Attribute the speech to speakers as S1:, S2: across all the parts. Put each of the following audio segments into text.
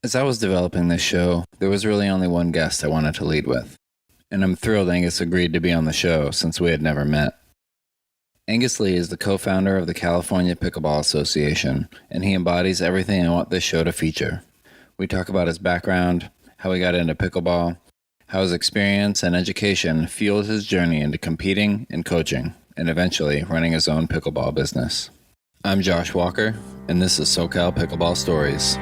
S1: As I was developing this show, there was really only one guest I wanted to lead with, and I'm thrilled Angus agreed to be on the show since we had never met. Angus Lee is the co-founder of the California Pickleball Association, and he embodies everything I want this show to feature. We talk about his background, how he got into pickleball, how his experience and education fueled his journey into competing and coaching, and eventually running his own pickleball business. I'm Josh Walker, and this is SoCal Pickleball Stories.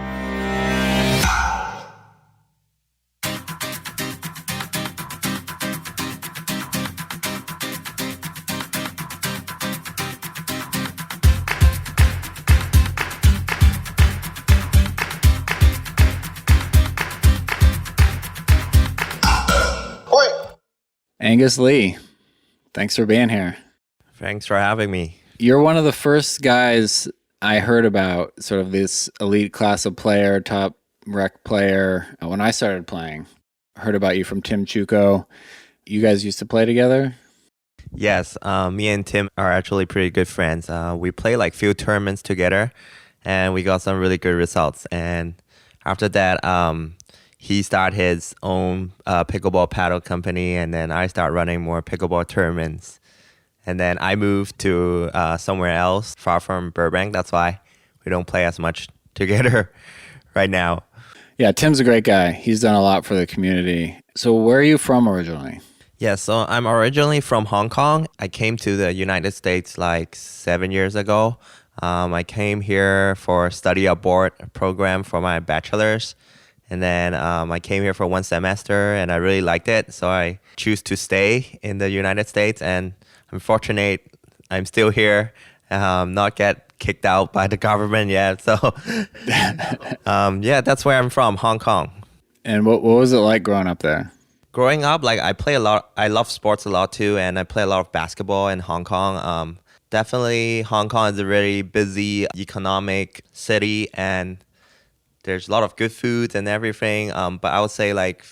S1: Angus Lee, thanks for being here.
S2: Thanks for having me.
S1: You're one of the first guys I heard about, sort of this elite class of player, top rec player, when I started playing. I heard about you from Tim Chuko. You guys used to play together?
S2: Yes, me and Tim are actually pretty good friends. We play like few tournaments together, and we got some really good results. And after that, he started his own pickleball paddle company, and then I started running more pickleball tournaments. And then I moved to somewhere else, far from Burbank. That's why we don't play as much together right now.
S1: Yeah, Tim's a great guy. He's done a lot for the community. So where are you from originally?
S2: Yeah, so I'm originally from Hong Kong. I came to the United States like 7 years ago. I came here for study abroad program for my bachelor's. And then I came here for one semester and I really liked it. So I choose to stay in the United States, and I'm fortunate I'm still here, not get kicked out by the government yet. So yeah, that's where I'm from, Hong Kong.
S1: And what was it like growing up there?
S2: Growing up, like I play a lot. I love sports a lot too, and I play a lot of basketball in Hong Kong. Definitely, Hong Kong is a really busy economic city, and there's a lot of good foods and everything. But I would say like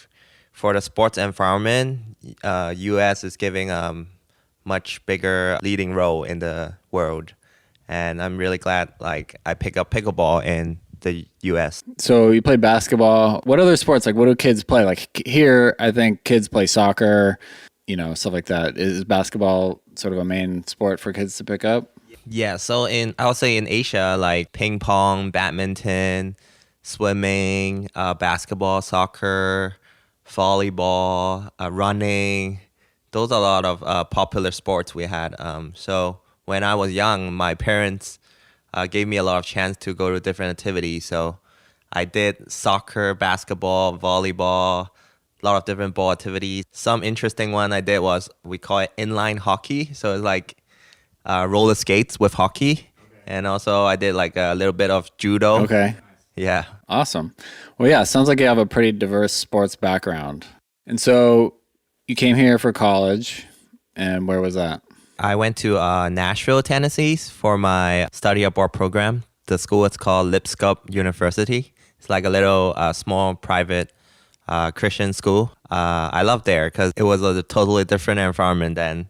S2: for the sports environment, U.S. is giving much bigger leading role in the world, and I'm really glad like I pick up pickleball in the U.S.
S1: So you play basketball. What other sports, like what do kids play? Like here, I think kids play soccer, stuff like that. Is basketball sort of a main sport for kids to pick up?
S2: Yeah, so I would say in Asia, like ping pong, badminton, swimming, basketball, soccer, volleyball, running. Those are a lot of popular sports we had. So when I was young, my parents gave me a lot of chance to go to different activities. So I did soccer, basketball, volleyball, a lot of different ball activities. Some interesting one I did was, we call it inline hockey. So it's like roller skates with hockey. Okay. And also I did like a little bit of judo.
S1: Okay.
S2: Yeah.
S1: Awesome. Well, yeah, it sounds like you have a pretty diverse sports background. And so you came here for college, and where was that?
S2: I went to Nashville, Tennessee for my study abroad program. The school is called Lipscomb University. It's like a little small private Christian school. I loved there because it was a totally different environment than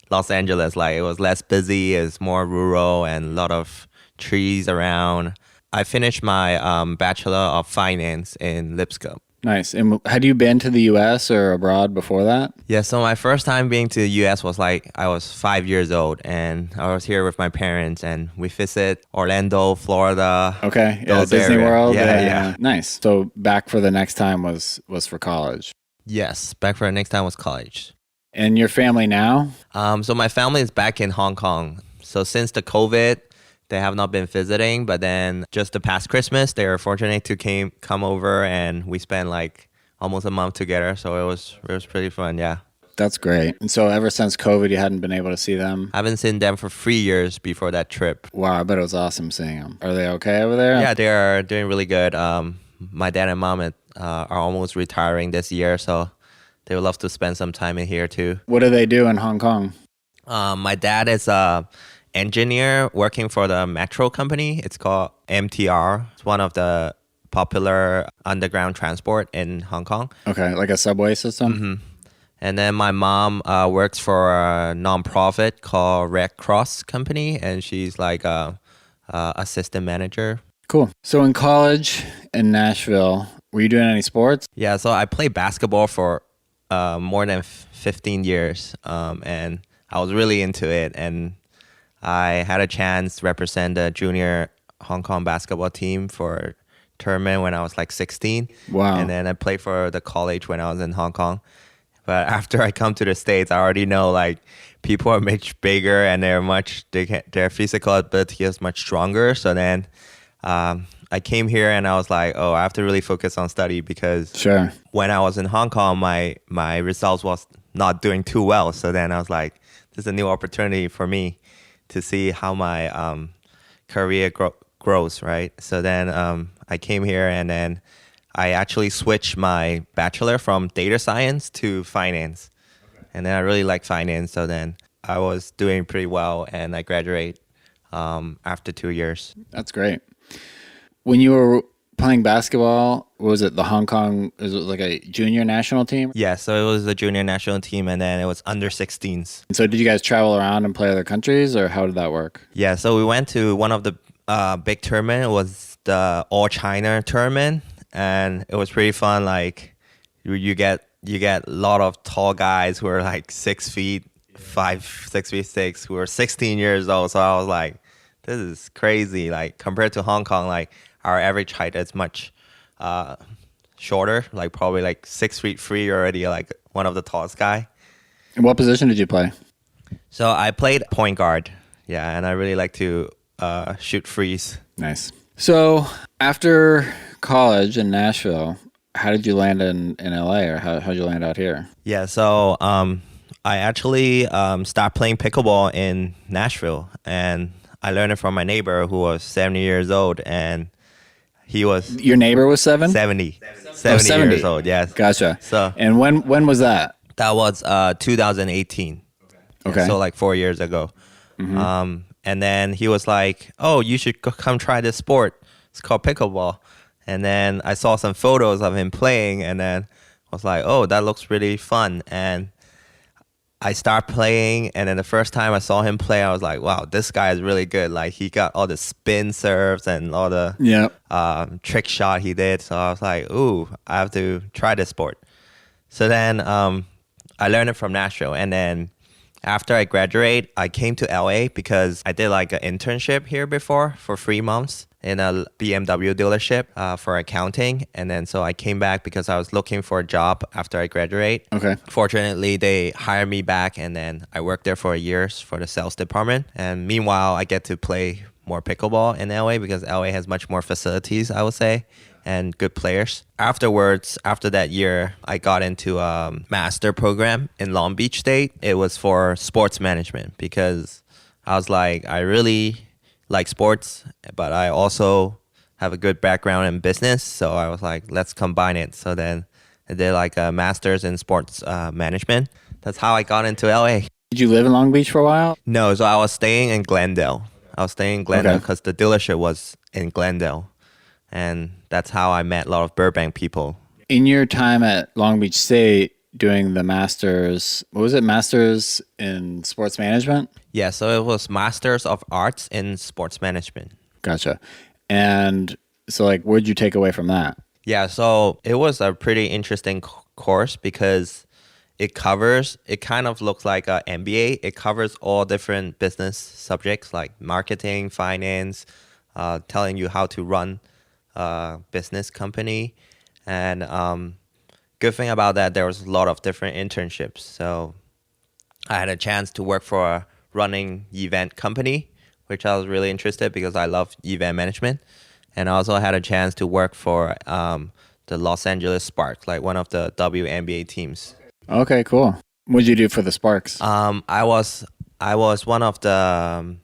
S2: Los Angeles. Like it was less busy, it's more rural and a lot of trees around. I finished my Bachelor of Finance in Lipscomb.
S1: Nice. And had you been to the U.S. or abroad before that?
S2: Yeah, so my first time being to the U.S. was like I was 5 years old, and I was here with my parents, and we visited Orlando, Florida.
S1: Okay, yeah, Disney World.
S2: Yeah.
S1: Nice. So back for the next time was for college.
S2: Yes, back for the next time was college.
S1: And your family now?
S2: So my family is back in Hong Kong. So since the COVID, they have not been visiting, but then just the past Christmas, they were fortunate to come over, and we spent like almost a month together. So it was pretty fun, yeah.
S1: That's great. And so ever since COVID, you hadn't been able to see them?
S2: I haven't seen them for 3 years before that trip.
S1: Wow, I bet it was awesome seeing them. Are they okay over there?
S2: Yeah, they are doing really good. My dad and mom are almost retiring this year, so they would love to spend some time in here too.
S1: What do they do in Hong Kong?
S2: My dad is engineer working for the metro company. It's called MTR. It's one of the popular underground transport in Hong Kong.
S1: Okay, like a subway system?
S2: Mm-hmm. And then my mom works for a nonprofit called Red Cross Company, and she's like a assistant manager.
S1: Cool. So in college in Nashville, were you doing any sports?
S2: Yeah, so I played basketball for more than 15 years, and I was really into it. And I had a chance to represent the junior Hong Kong basketball team for a tournament when I was like 16.
S1: Wow.
S2: And then I played for the college when I was in Hong Kong. But after I come to the States, I already know like people are much bigger and their physical ability is much stronger. So then I came here and I was like, oh, I have to really focus on study because
S1: Sure.
S2: when I was in Hong Kong, my results was not doing too well. So then I was like, this is a new opportunity for me to see how my career grows, right? So then I came here and then I actually switched my bachelor from data science to finance. Okay. And then I really like finance. So then I was doing pretty well and I graduate after 2 years.
S1: That's great. When you were playing basketball, was it the Hong Kong, is it like a junior national team?
S2: Yeah, so it was the junior national team and then it was under 16s.
S1: And so did you guys travel around and play other countries, or how did that work?
S2: Yeah, so we went to one of the big tournament. It was the All China tournament, and it was pretty fun. Like you get a lot of tall guys who are like 6 feet 5, 6 feet 6, who are 16 years old. So I was like, this is crazy. Like compared to Hong Kong, like our average height is much shorter, like probably like 6'3" already, like one of the tallest guy.
S1: And what position did you play?
S2: So I played point guard, yeah, and I really like to shoot threes.
S1: Nice. So after college in Nashville, how did you land in LA, or how did you land out here?
S2: Yeah, so I actually started playing pickleball in Nashville, and I learned it from my neighbor who was 70 years old, and he was...
S1: Your neighbor was 70
S2: years old, yes.
S1: Gotcha.
S2: So,
S1: and when was that?
S2: That was 2018.
S1: Okay.
S2: Yeah, so like 4 years ago. Mm-hmm. And then he was like, oh, you should come try this sport. It's called pickleball. And then I saw some photos of him playing, and then I was like, oh, that looks really fun. And I started playing, and then the first time I saw him play, I was like, wow, this guy is really good. Like he got all the spin serves and all the trick shot he did. So I was like, ooh, I have to try this sport. So then I learned it from Nashville, and then after I graduate, I came to LA because I did like an internship here before for 3 months in a BMW dealership for accounting. And then so I came back because I was looking for a job after I graduate.
S1: Okay.
S2: Fortunately, they hired me back, and then I worked there for years for the sales department. And meanwhile, I get to play more pickleball in LA because LA has much more facilities, I would say, and good players. Afterwards, after that year, I got into a master program in Long Beach State. It was for sports management because I was like, I really like sports, but I also have a good background in business. So I was like, let's combine it. So then I did like a master's in sports management. That's how I got into LA.
S1: Did you live in Long Beach for a while?
S2: No, so I was staying in Glendale. Because the dealership was in Glendale. And that's how I met a lot of Burbank people.
S1: In your time at Long Beach State doing the masters, what was it? Masters in sports management?
S2: Yeah, so it was Masters of Arts in Sports Management.
S1: Gotcha. And so like, what did you take away from that?
S2: Yeah, so it was a pretty interesting course because it kind of looks like an MBA. It covers all different business subjects like marketing, finance, telling you how to run business company. And good thing about that, there was a lot of different internships. So I had a chance to work for a running event company, which I was really interested because I love event management. And I also had a chance to work for the Los Angeles Sparks, like one of the WNBA teams.
S1: Okay, cool. What did you do for the Sparks?
S2: I was one of the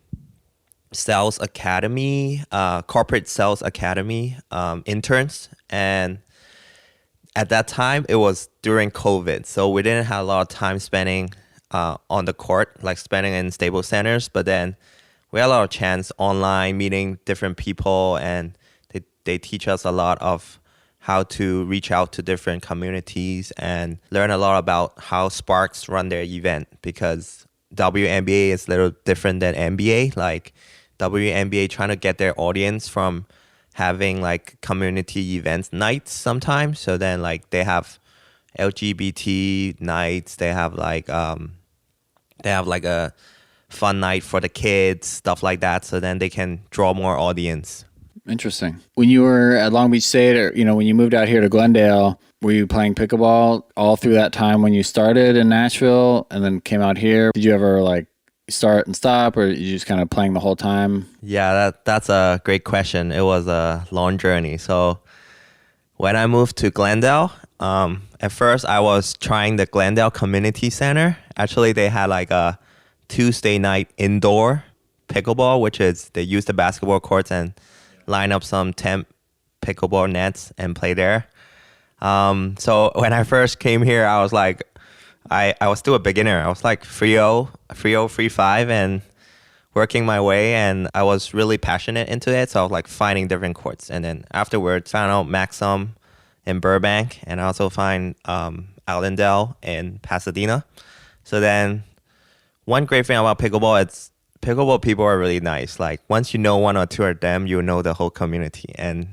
S2: sales academy, corporate sales academy interns, and at that time it was during COVID, so we didn't have a lot of time spending on the court, like spending in Staples Centers. But then we had a lot of chance online meeting different people, and they teach us a lot of how to reach out to different communities and learn a lot about how Sparks run their event, because WNBA is a little different than NBA. Like WNBA trying to get their audience from having like community events nights sometimes. So then like they have LGBT nights. They have like a fun night for the kids, stuff like that. So then they can draw more audience.
S1: Interesting. When you were at Long Beach State, or when you moved out here to Glendale, were you playing pickleball all through that time when you started in Nashville and then came out here? Did you ever like start and stop, or you just kind of playing the whole time?
S2: Yeah, that's a great question. It was a long journey. So when I moved to Glendale, at first I was trying the Glendale Community Center. Actually, they had like a Tuesday night indoor pickleball, which is they use the basketball courts and line up some temp pickleball nets and play there. So when I first came here, I was like, I was still a beginner. I was like 3-0, 3-5 and working my way. And I was really passionate into it. So I was like finding different courts. And then afterwards, found out Maxim in Burbank, and I also find Allendale in Pasadena. So then one great thing about pickleball, it's pickleball people are really nice. Like once you know one or two of them, you know the whole community, and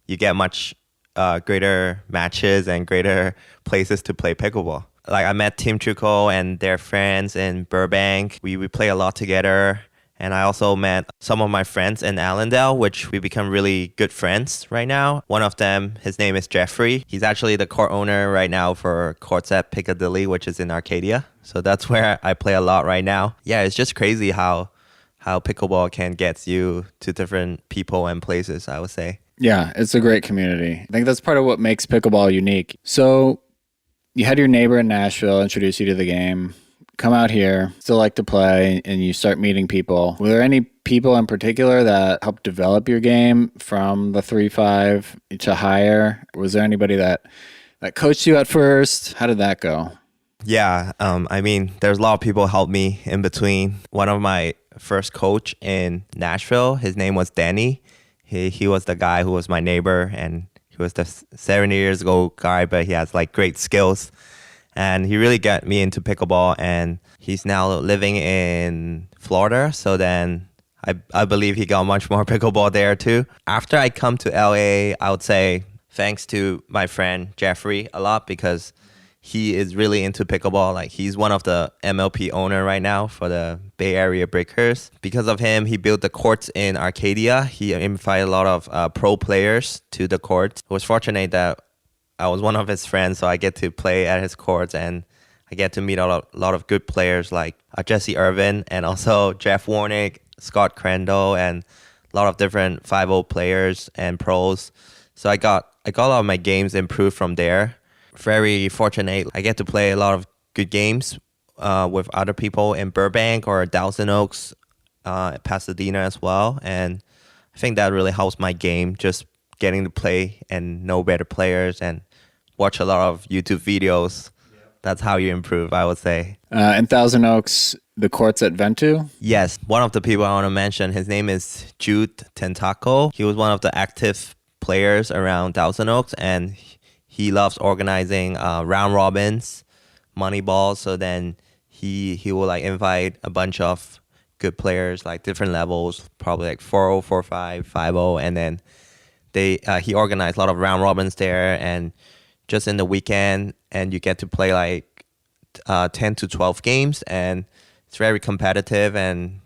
S2: you get much greater matches and greater places to play pickleball. Like I met Tim Trucco and their friends in Burbank. We play a lot together. And I also met some of my friends in Allendale, which we become really good friends right now. One of them, his name is Jeffrey. He's actually the court owner right now for Courts at Piccadilly, which is in Arcadia. So that's where I play a lot right now. Yeah, it's just crazy how pickleball can get you to different people and places, I would say.
S1: Yeah, it's a great community. I think that's part of what makes pickleball unique. So you had your neighbor in Nashville introduce you to the game. Come out here, still like to play, and you start meeting people. Were there any people in particular that helped develop your game from the 3-5 to higher? Was there anybody that coached you at first? How did that go?
S2: Yeah, I mean, there's a lot of people helped me in between. One of my first coach in Nashville, his name was Danny. He was the guy who was my neighbor, and he was the 70 years old guy, but he has like great skills. And he really got me into pickleball, and he's now living in Florida. So then I believe he got much more pickleball there too. After I come to LA, I would say thanks to my friend Jeffrey a lot, because he is really into pickleball. Like he's one of the MLP owner right now for the Bay Area Breakers. Because of him, he built the courts in Arcadia. He invited a lot of pro players to the courts. I was fortunate that I was one of his friends, so I get to play at his courts, and I get to meet a lot of good players like Jesse Irvin, and also Jeff Warnick, Scott Crandall, and a lot of different 5-0 players and pros. So I got a lot of my games improved from there. Very fortunate. I get to play a lot of good games with other people in Burbank or Thousand Oaks, Pasadena as well. And I think that really helps my game, just getting to play and know better players and watch a lot of YouTube videos. Yep. That's how you improve, I would say.
S1: In Thousand Oaks, the courts at Ventu?
S2: Yes. One of the people I want to mention, his name is Jude Tentaco. He was one of the active players around Thousand Oaks, and he loves organizing round robins, money balls. So then he will like invite a bunch of good players, like different levels, probably like 4-0, 4-5, 5-0, and then he organized a lot of round robins there, and just in the weekend, and you get to play like 10 to 12 games, and it's very competitive, and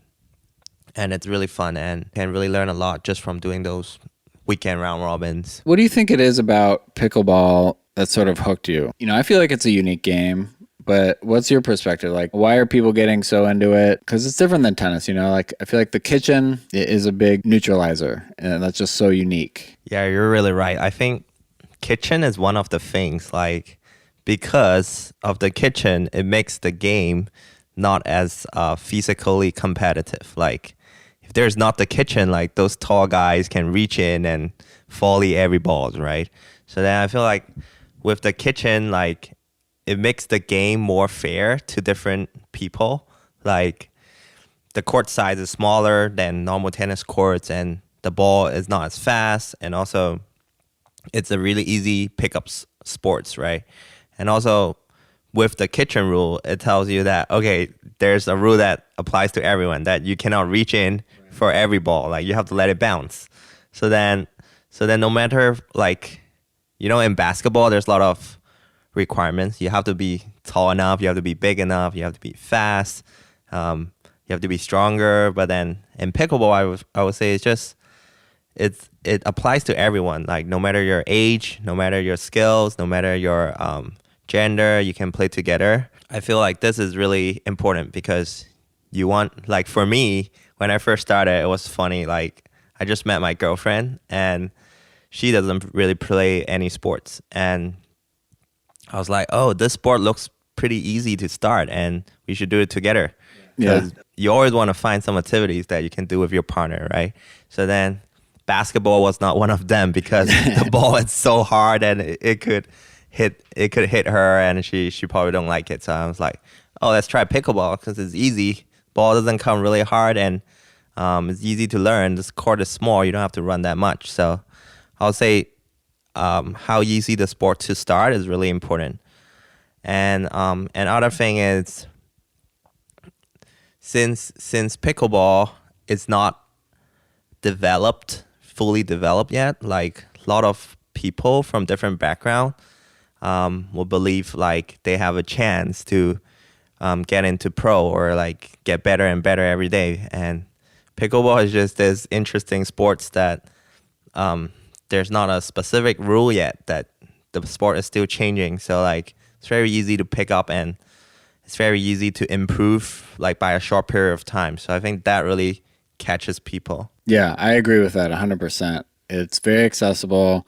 S2: it's really fun, and can really learn a lot just from doing those weekend round robins.
S1: What do you think it is about pickleball that sort of hooked you? I feel like it's a unique game, but what's your perspective? Like, why are people getting so into it? Because it's different than tennis, like I feel like the kitchen is a big neutralizer, and that's just so unique.
S2: Yeah, you're really right. I think kitchen is one of the things, like, because of the kitchen, it makes the game not as physically competitive. Like, if there's not the kitchen, like those tall guys can reach in and volley every ball, right? So then I feel like with the kitchen, like, it makes the game more fair to different people. Like the court size is smaller than normal tennis courts, and the ball is not as fast, and also it's a really easy pickup sports, right? And also with the kitchen rule, it tells you that, okay, there's a rule that applies to everyone, that you cannot reach in for every ball. Like you have to let it bounce. So then So then no matter like, in basketball, there's a lot of requirements. You have to be tall enough, you have to be big enough, you have to be fast, you have to be stronger. But then in pickleball, I would say it applies to everyone. Like no matter your age, no matter your skills, no matter your gender, you can play together. I feel like this is really important because you want, like for me, when I first started, it was funny. Like I just met my girlfriend and she doesn't really play any sports. And I was like, oh, this sport looks pretty easy to start and we should do it together. Because you always want to find some activities that you can do with your partner, right? So then basketball was not one of them because the ball is so hard and it could hit her and she probably don't like it. So I was like, oh, let's try pickleball because it's easy. Ball doesn't come really hard and it's easy to learn. This court is small. You don't have to run that much. So I'll say how easy the sport to start is really important. And other thing is since pickleball is not fully developed yet, like a lot of people from different background will believe like they have a chance to get into pro or like get better and better every day. And pickleball is just this interesting sports that there's not a specific rule yet, that the sport is still changing. So like it's very easy to pick up and it's very easy to improve like by a short period of time. So I think that really catches people.
S1: Yeah, I agree with that 100%. It's very accessible.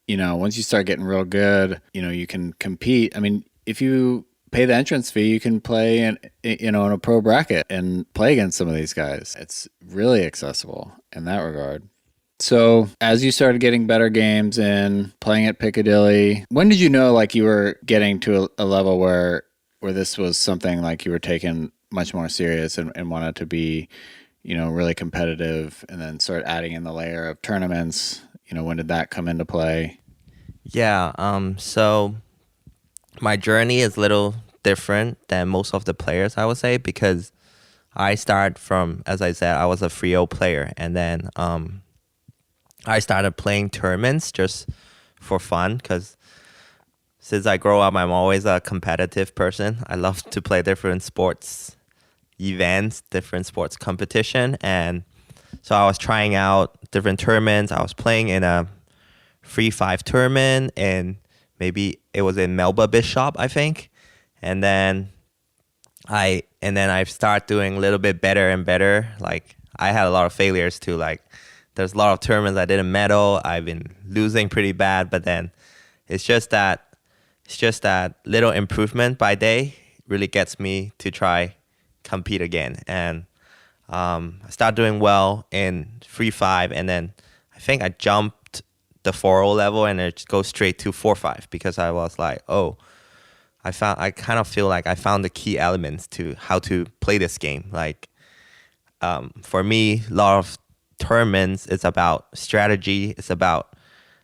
S1: Once you start getting real good, you can compete. I mean, if you pay the entrance fee, you can play in a pro bracket and play against some of these guys. It's really accessible in that regard. So as you started getting better games and playing at Piccadilly, when did you know like you were getting to a level where this was something like you were taking much more serious and wanted to be, really competitive, and then start adding in the layer of tournaments? When did that come into play?
S2: Yeah, so my journey is a little different than most of the players, I would say, because I start from, as I said, I was a 3-0 player, and then I started playing tournaments just for fun because since I grow up, I'm always a competitive person. I love to play different sports events, different sports competition. And so I was trying out different tournaments. I was playing in a 3-5 tournament and maybe it was in Melba Bishop, I think. And then I start doing a little bit better and better. Like I had a lot of failures too. Like there's a lot of tournaments I didn't medal. I've been losing pretty bad, but then it's just that little improvement by day really gets me to try compete again. And I started doing well in 3-5, and then I think I jumped the 4-0 level and it goes straight to 4-5 because I was like, oh, I kind of feel like I found the key elements to how to play this game. Like for me, a lot of tournaments, it's about strategy. It's about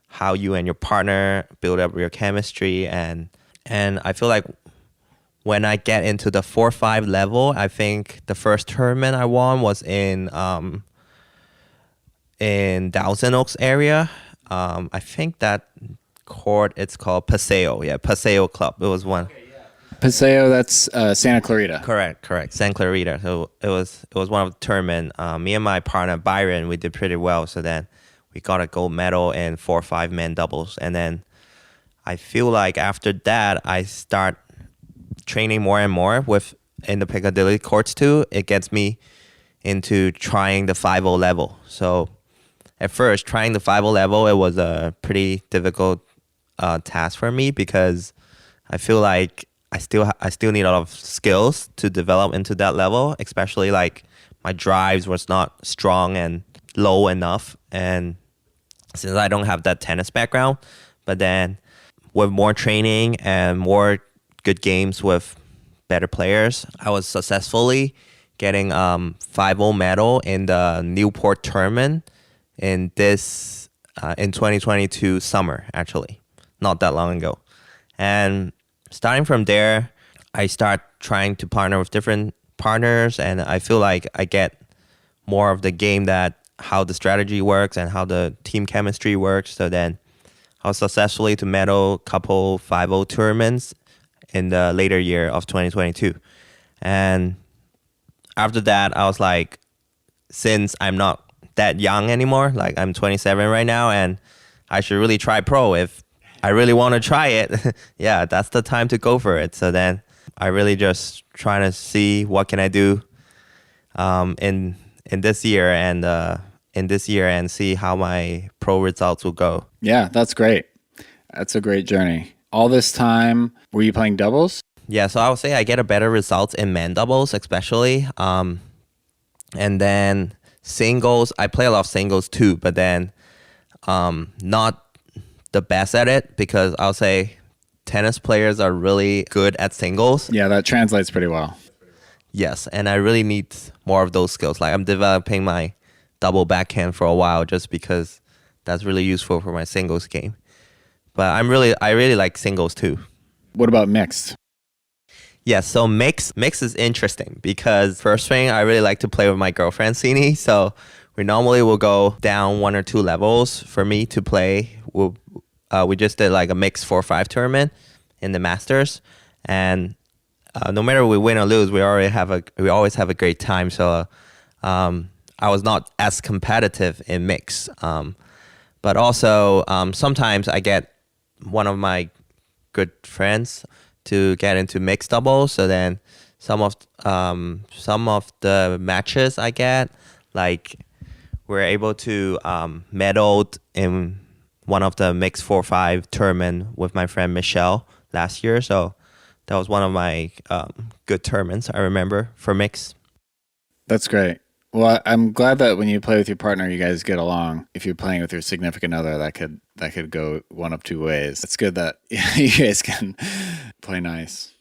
S2: how you and your partner build up your chemistry. And I feel like when I get into the 4-5 level, I think the first tournament I won was in Thousand Oaks area. I think that court, it's called Paseo. Yeah, Paseo Club. It was one.
S1: Paseo, that's Santa Clarita.
S2: Correct. Santa Clarita. So it was one of the tournament. Me and my partner Byron, we did pretty well. So then we got a gold medal in 4-5 man doubles. And then I feel like after that, I start training more and more in the Piccadilly courts too. It gets me into trying the 5-0 level. So at first, trying the 5-0 level, it was a pretty difficult task for me because I feel like I still need a lot of skills to develop into that level, especially like my drives was not strong and low enough. And since I don't have that tennis background, but then with more training and more good games with better players, I was successfully getting 5-0 medal in the Newport tournament in 2022 summer, actually, not that long ago. And starting from there, I start trying to partner with different partners, and I feel like I get more of the game that how the strategy works and how the team chemistry works. So then I was successfully to medal couple 5-0 tournaments in the later year of 2022. And after that, I was like, since I'm not that young anymore, like I'm 27 right now, and I should really try pro if I really want to try it. Yeah, that's the time to go for it. So then I really just trying to see what can I do in this year and see how my pro results will go.
S1: Yeah, that's great. That's a great journey. All this time, were you playing doubles?
S2: Yeah, so I would say I get a better results in men doubles, especially. And then singles, I play a lot of singles too, but then not the best at it, because I'll say tennis players are really good at singles.
S1: Yeah, that translates pretty well.
S2: Yes, and I really need more of those skills. Like I'm developing my double backhand for a while just because that's really useful for my singles game. But I really like singles too.
S1: What about mixed?
S2: Yeah, so mix is interesting because first thing, I really like to play with my girlfriend, Sini. So we normally will go down 1 or 2 levels for me to play. We just did like a mixed 4-5 tournament in the Masters. And no matter we win or lose, we always have a great time. So I was not as competitive in mix. But also sometimes I get one of my good friends to get into mixed doubles. So then some of the matches I get, like we're able to medal in one of the mixed 4-5 tournament with my friend Michelle last year. So that was one of my good tournaments I remember for mix.
S1: That's great. Well, I'm glad that when you play with your partner, you guys get along. If you're playing with your significant other, that could go one of two ways. It's good that you guys can play nice.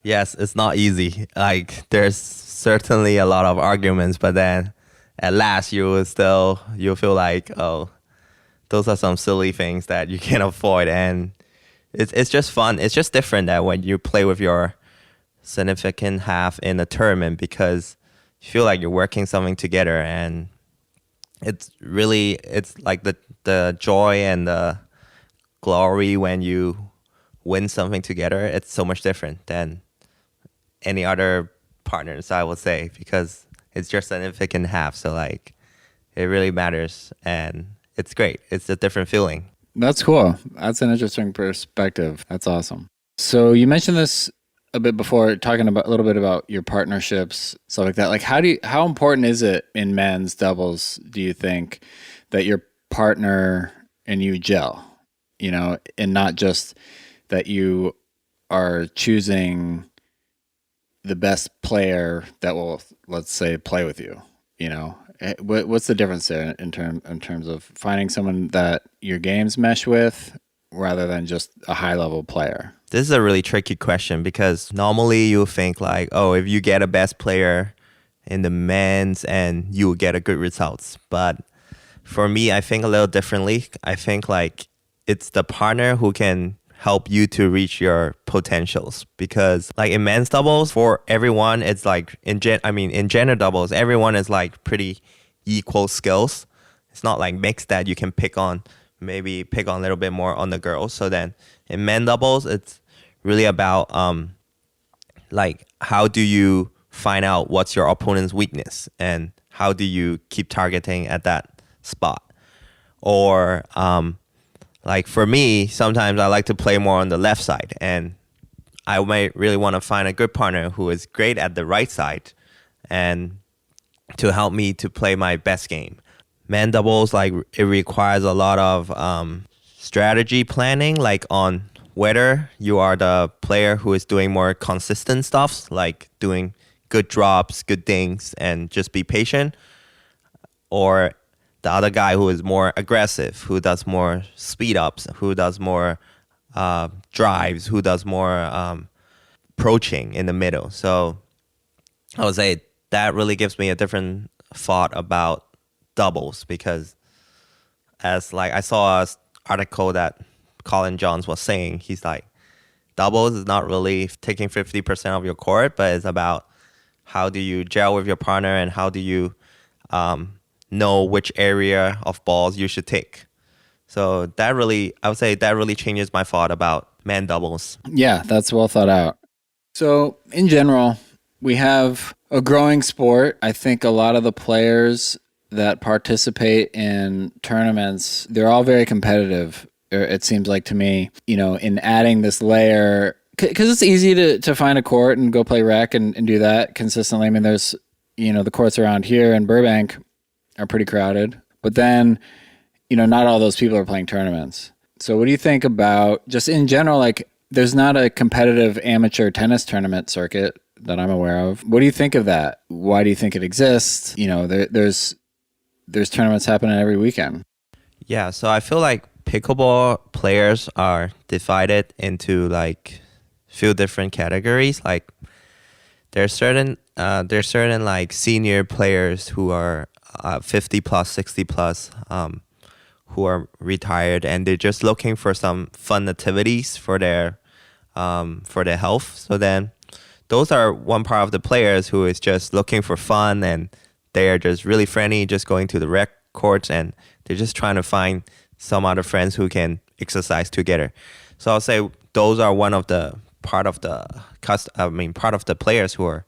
S2: Yes, it's not easy. Like there's certainly a lot of arguments, but then at last you'll feel like, oh, those are some silly things that you can avoid, and it's just fun. It's just different that when you play with your significant half in a tournament, because you feel like you're working something together, and it's like the joy and the glory when you win something together. It's so much different than any other partners, I would say, because it's your significant half. So like it really matters, and it's great. It's a different feeling.
S1: That's cool. That's an interesting perspective. That's awesome. So you mentioned this a bit before, talking about a little bit about your partnerships, stuff like that. Like how important is it in men's doubles, do you think, that your partner and you gel, and not just that you are choosing the best player that will, let's say, play with you, What's the difference there in terms of finding someone that your games mesh with rather than just a high-level player?
S2: This is a really tricky question because normally you think like, oh, if you get a best player in the men's and you will get a good results. But for me, I think a little differently. I think like it's the partner who can help you to reach your potentials, because like in men's doubles, for everyone, it's like in gender doubles, everyone is like pretty equal skills. It's not like mixed that you can pick on a little bit more on the girls. So then in men doubles, it's really about like how do you find out what's your opponent's weakness and how do you keep targeting at that spot. Or like for me, sometimes I like to play more on the left side, and I might really want to find a good partner who is great at the right side and to help me to play my best game. Men doubles, like it requires a lot of strategy planning, like on whether you are the player who is doing more consistent stuff, like doing good drops, good things, and just be patient, or the other guy who is more aggressive, who does more speed ups, who does more drives, who does more approaching in the middle. So I would say that really gives me a different thought about doubles, because as like I saw an article that Colin Johns was saying, he's like, doubles is not really taking 50% of your court, but it's about how do you gel with your partner and how do you know which area of balls you should take. So that really, I would say that really changes my thought about man doubles.
S1: Yeah, that's well thought out. So in general, we have a growing sport. I think a lot of the players that participate in tournaments, they're all very competitive. It seems like to me, in adding this layer, because it's easy to find a court and go play rec and do that consistently. I mean, there's, the courts around here in Burbank are pretty crowded, but then, not all those people are playing tournaments. So what do you think about just in general, like there's not a competitive amateur tennis tournament circuit that I'm aware of. What do you think of that? Why do you think it exists? There's tournaments happening every weekend.
S2: Yeah, so I feel like pickleball players are divided into like few different categories. Like there's certain like senior players who are 50 plus, 60 plus, who are retired, and they're just looking for some fun activities for their health. So then those are one part of the players who is just looking for fun, and they are just really friendly, just going to the rec courts, and they're just trying to find some other friends who can exercise together. So I'll say those are one of the part of the players who are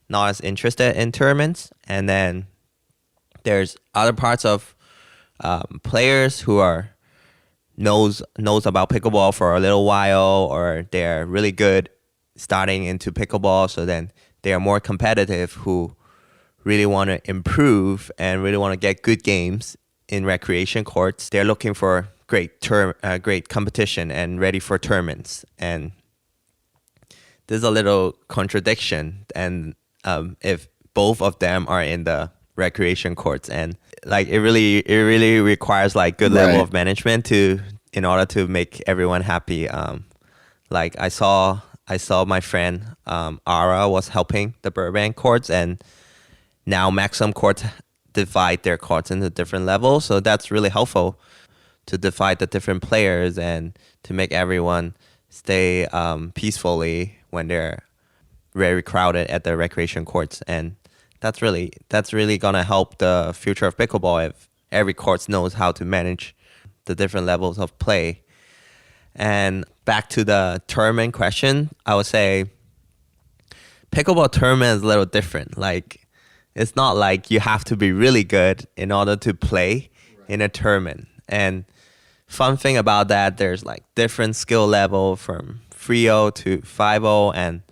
S2: not as interested in tournaments. And then there's other parts of players who are knows about pickleball for a little while, or they're really good starting into pickleball, so then they are more competitive, who really want to improve and really want to get good games in recreation courts. They're looking for great competition and ready for tournaments. And there's a little contradiction, and if both of them are in the recreation courts, and like it really requires like good level of management in order to make everyone happy. Like I saw my friend Ara was helping the Burbank courts, and now Maxim courts divide their courts into different levels. So that's really helpful to divide the different players and to make everyone stay peacefully when they're very crowded at the recreation courts. And that's really gonna help the future of pickleball if every court knows how to manage the different levels of play. And back to the tournament question, I would say pickleball tournament is a little different. Like it's not like you have to be really good in order to play in a tournament. And fun thing about that, there's like different skill level from 3-0 to 5-0 and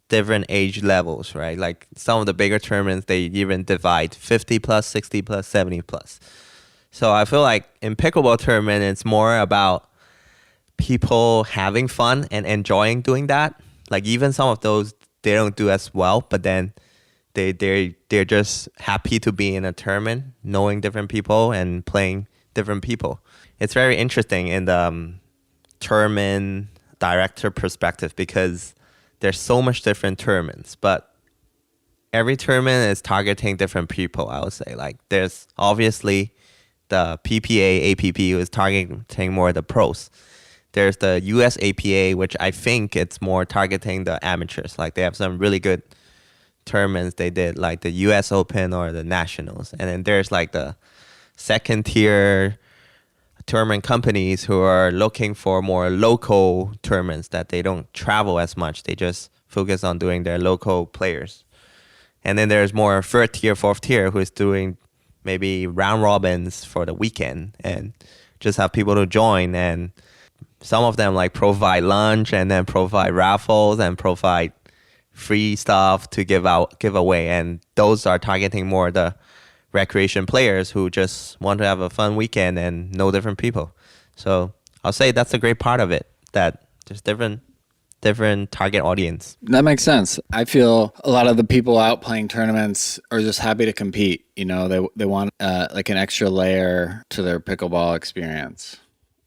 S2: different age levels, right? Like some of the bigger tournaments, they even divide 50 plus, 60 plus, 70 plus. So I feel like in pickleball tournament, it's more about people having fun and enjoying doing that. Like even some of those, they don't do as well, but then they're just happy to be in a tournament, knowing different people and playing different people. It's very interesting in the tournament director perspective, because there's so much different tournaments, but every tournament is targeting different people, I would say. Like there's obviously the PPA, APP, who is targeting more the pros. There's the US APA, which I think it's more targeting the amateurs. Like they have some really good tournaments they did, like the US Open or the Nationals. And then there's like the second tier tournament companies who are looking for more local tournaments that they don't travel as much. They just focus on doing their local players. And then there's more third tier, fourth tier who is doing maybe round robins for the weekend and just have people to join. And some of them like provide lunch and then provide raffles and provide free stuff to give away. And those are targeting more the recreation players who just want to have a fun weekend and know different people. So I'll say that's a great part of it, that there's different target audience.
S1: That makes sense. I feel a lot of the people out playing tournaments are just happy to compete. They want like an extra layer to their pickleball experience.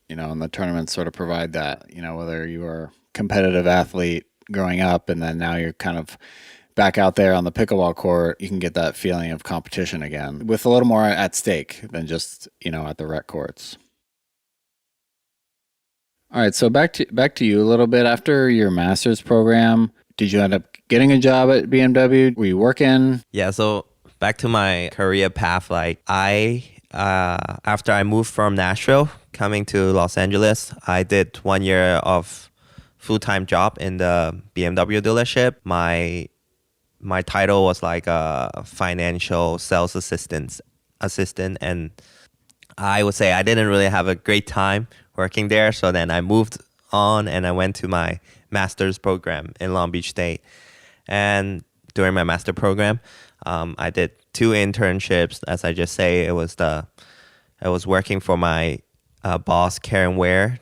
S1: And the tournaments sort of provide that. Whether you are a competitive athlete growing up and then now you're kind of back out there on the pickleball court, you can get that feeling of competition again with a little more at stake than just, at the rec courts. All right, so back to you a little bit. After your master's program, did you end up getting a job at BMW? Were you working?
S2: Yeah, so Back to my career path, like after I moved from Nashville, coming to Los Angeles, I did 1 year of full-time job in the BMW dealership. My title was like a financial sales assistant, and I would say I didn't really have a great time working there. So then I moved on and I went to my master's program in Long Beach State. And during my master program, I did 2 internships. As I just say, I was working for my boss, Karen Ware,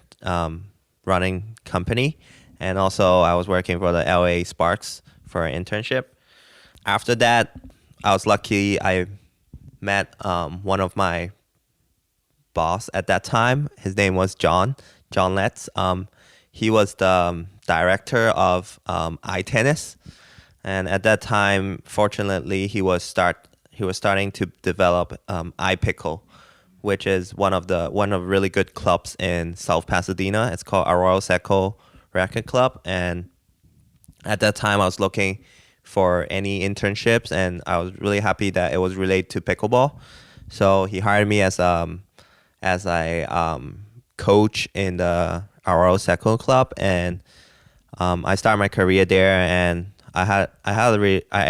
S2: running company. And also I was working for the LA Sparks for an internship. After that, I was lucky. I met one of my boss at that time. His name was John Letts. He was the director of iTennis, and at that time, fortunately, he was starting to develop iPickle, which is one of really good clubs in South Pasadena. It's called Arroyo Seco Racket Club, and at that time, I was looking for any internships, and I was really happy that it was related to pickleball. So he hired me as a coach in the Arroyo Seco Club, and I started my career there, and I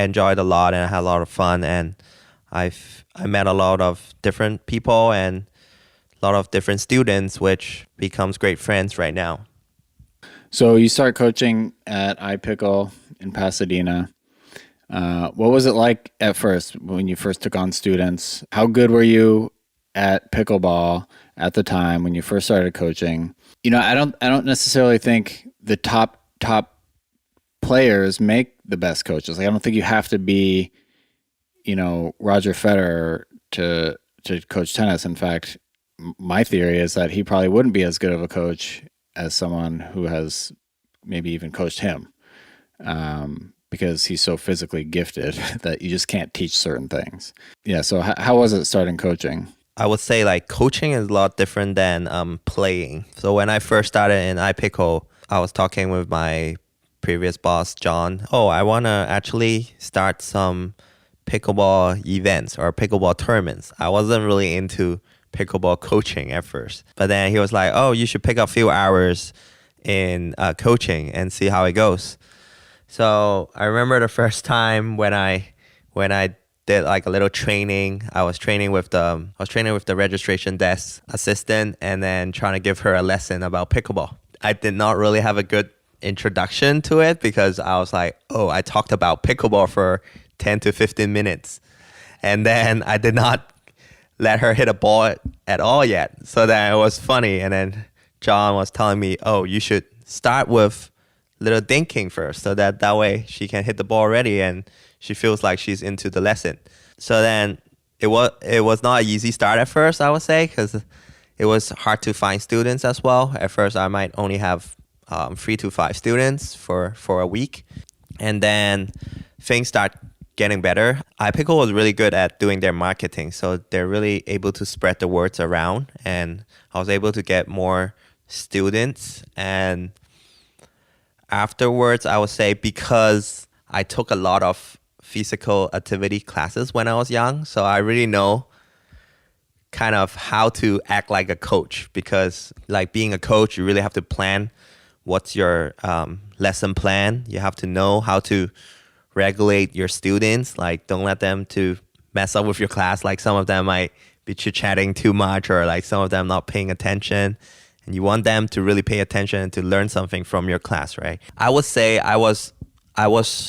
S2: enjoyed a lot, and I had a lot of fun, and I met a lot of different people and a lot of different students, which becomes great friends right now.
S1: So you start coaching at iPickle in Pasadena. What was it like at first when you first took on students? How good were you at pickleball at the time when you first started coaching? You know, I don't necessarily think the top players make the best coaches. Like, I don't think you have to be, you know, Roger Federer to coach tennis. In fact, my theory is that he probably wouldn't be as good of a coach as someone who has maybe even coached him, because he's so physically gifted that you just can't teach certain things. Yeah. So how was it starting coaching?
S2: I would say like coaching is a lot different than playing. So when I first started in iPickle, I was talking with my previous boss, John. I want to actually start some pickleball events or pickleball tournaments. I wasn't really into pickleball coaching at first, but then he was like, you should pick up a few hours in coaching and see how it goes. So I remember the first time when I did like a little training. I was training with the registration desk assistant and then trying to give her a lesson about pickleball. I did not really have a good introduction to it because I was like, I talked about pickleball for 10 to 15 minutes. And then I did not let her hit a ball at all yet. So then it was funny. And then John was telling me, you should start with little thinking first so that way she can hit the ball already and she feels like she's into the lesson. So then it was not an easy start at first, I would say, because it was hard to find students as well. At first, I might only have 3 to 5 students for a week. And then things start getting better. iPickle was really good at doing their marketing. So they're really able to spread the words around. And I was able to get more students. And afterwards, I would say because I took a lot of physical activity classes when I was young, so I really know kind of how to act like a coach, because like being a coach, you really have to plan what's your lesson plan. You have to know how to regulate your students. Like, don't let them to mess up with your class. Like, some of them might be chit-chatting too much, or like some of them not paying attention. And you want them to really pay attention and to learn something from your class, right? I would say I was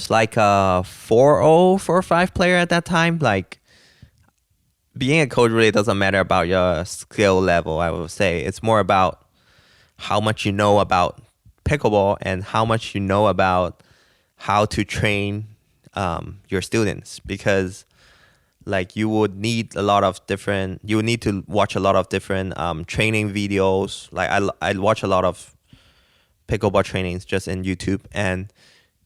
S2: like a 4.0, 4.5 player at that time. Like, being a coach really doesn't matter about your skill level, I would say. It's more about how much you know about pickleball and how much you know about how to train your students, because like you would need to watch a lot of different training videos. Like I watch a lot of pickleball trainings just in YouTube, and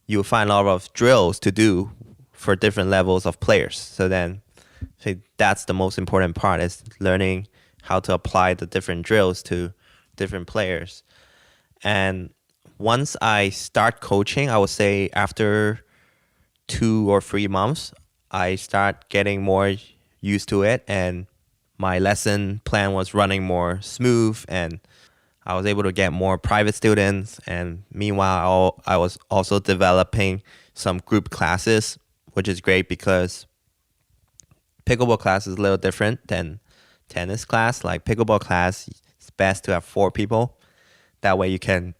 S2: you'll find a lot of drills to do for different levels of players. So that's the most important part, is learning how to apply the different drills to different players. And once I start coaching, I would say after 2 or 3 months, I start getting more used to it, and my lesson plan was running more smooth, and I was able to get more private students. And meanwhile, I was also developing some group classes, which is great because pickleball class is a little different than tennis class. Like pickleball class, it's best to have 4 people. That way you can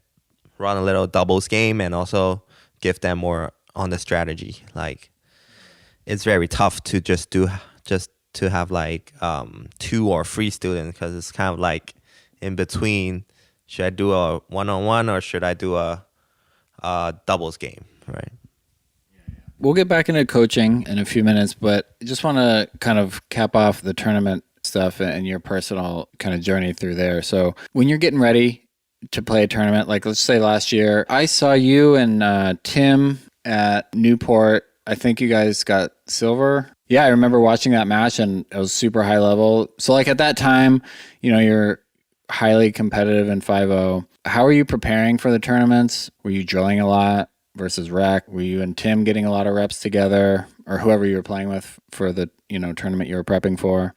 S2: run a little doubles game and also give them more on the strategy. Like it's very tough to just to have like 2 or 3 students, because it's kind of like in between. Should I do a one-on-one or should I do a doubles game, right?
S1: We'll get back into coaching in a few minutes, but I just want to kind of cap off the tournament stuff and your personal kind of journey through there. So when you're getting ready to play a tournament, like let's say last year, I saw you and Tim at Newport. I think you guys got silver. Yeah, I remember watching that match and it was super high level. So like at that time, you're highly competitive in 5-0. How are you preparing for the tournaments? Were you drilling a lot versus rec? Were you and Tim getting a lot of reps together, or whoever you were playing with for the tournament you were prepping for?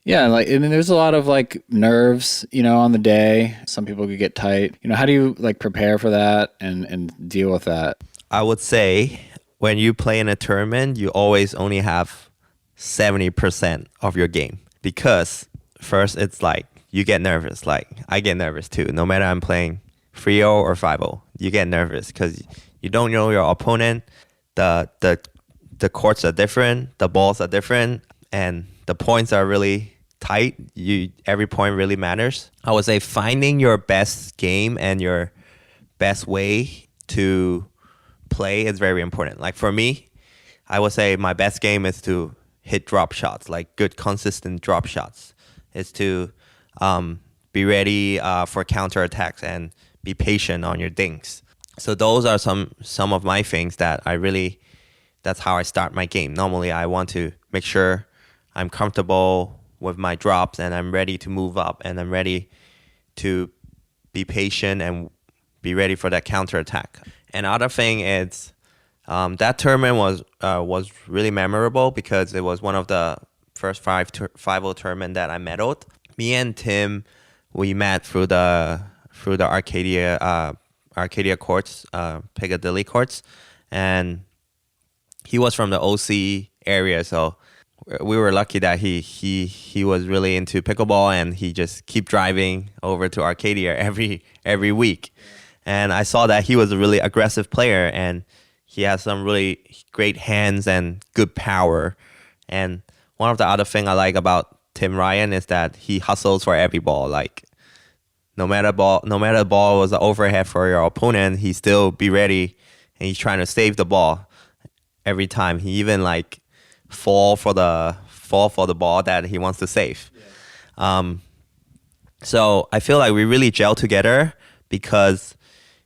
S1: Yeah, like I mean, there's a lot of like nerves, on the day. Some people could get tight. How do you like prepare for that and deal with that?
S2: I would say when you play in a tournament, you always only have 70% of your game, because first it's like you get nervous. Like I get nervous too. No matter I'm playing 3-0 or 5-0, you get nervous because you don't know your opponent. The courts are different, the balls are different, and the points are really tight. Every point really matters. I would say finding your best game and your best way to play is very important. Like for me, I would say my best game is to hit drop shots, like good consistent drop shots. Is to be ready for counterattacks and be patient on your dings. So those are some of my things that that's how I start my game. Normally I want to make sure I'm comfortable with my drops and I'm ready to move up and I'm ready to be patient and be ready for that counterattack. And other thing is that tournament was really memorable because it was one of the first 5-0 tournament that I medaled. Me and Tim, we met through the Arcadia courts, Piccadilly courts, and he was from the OC area, so we were lucky that he was really into pickleball and he just keep driving over to Arcadia every week. And I saw that he was a really aggressive player and he has some really great hands and good power. And one of the other thing I like about Tim Ryan is that he hustles for every ball. Like no matter the ball was an overhead for your opponent, he still be ready and he's trying to save the ball every time. He even like fall for the ball that he wants to save. Yeah. So I feel like we really gel together because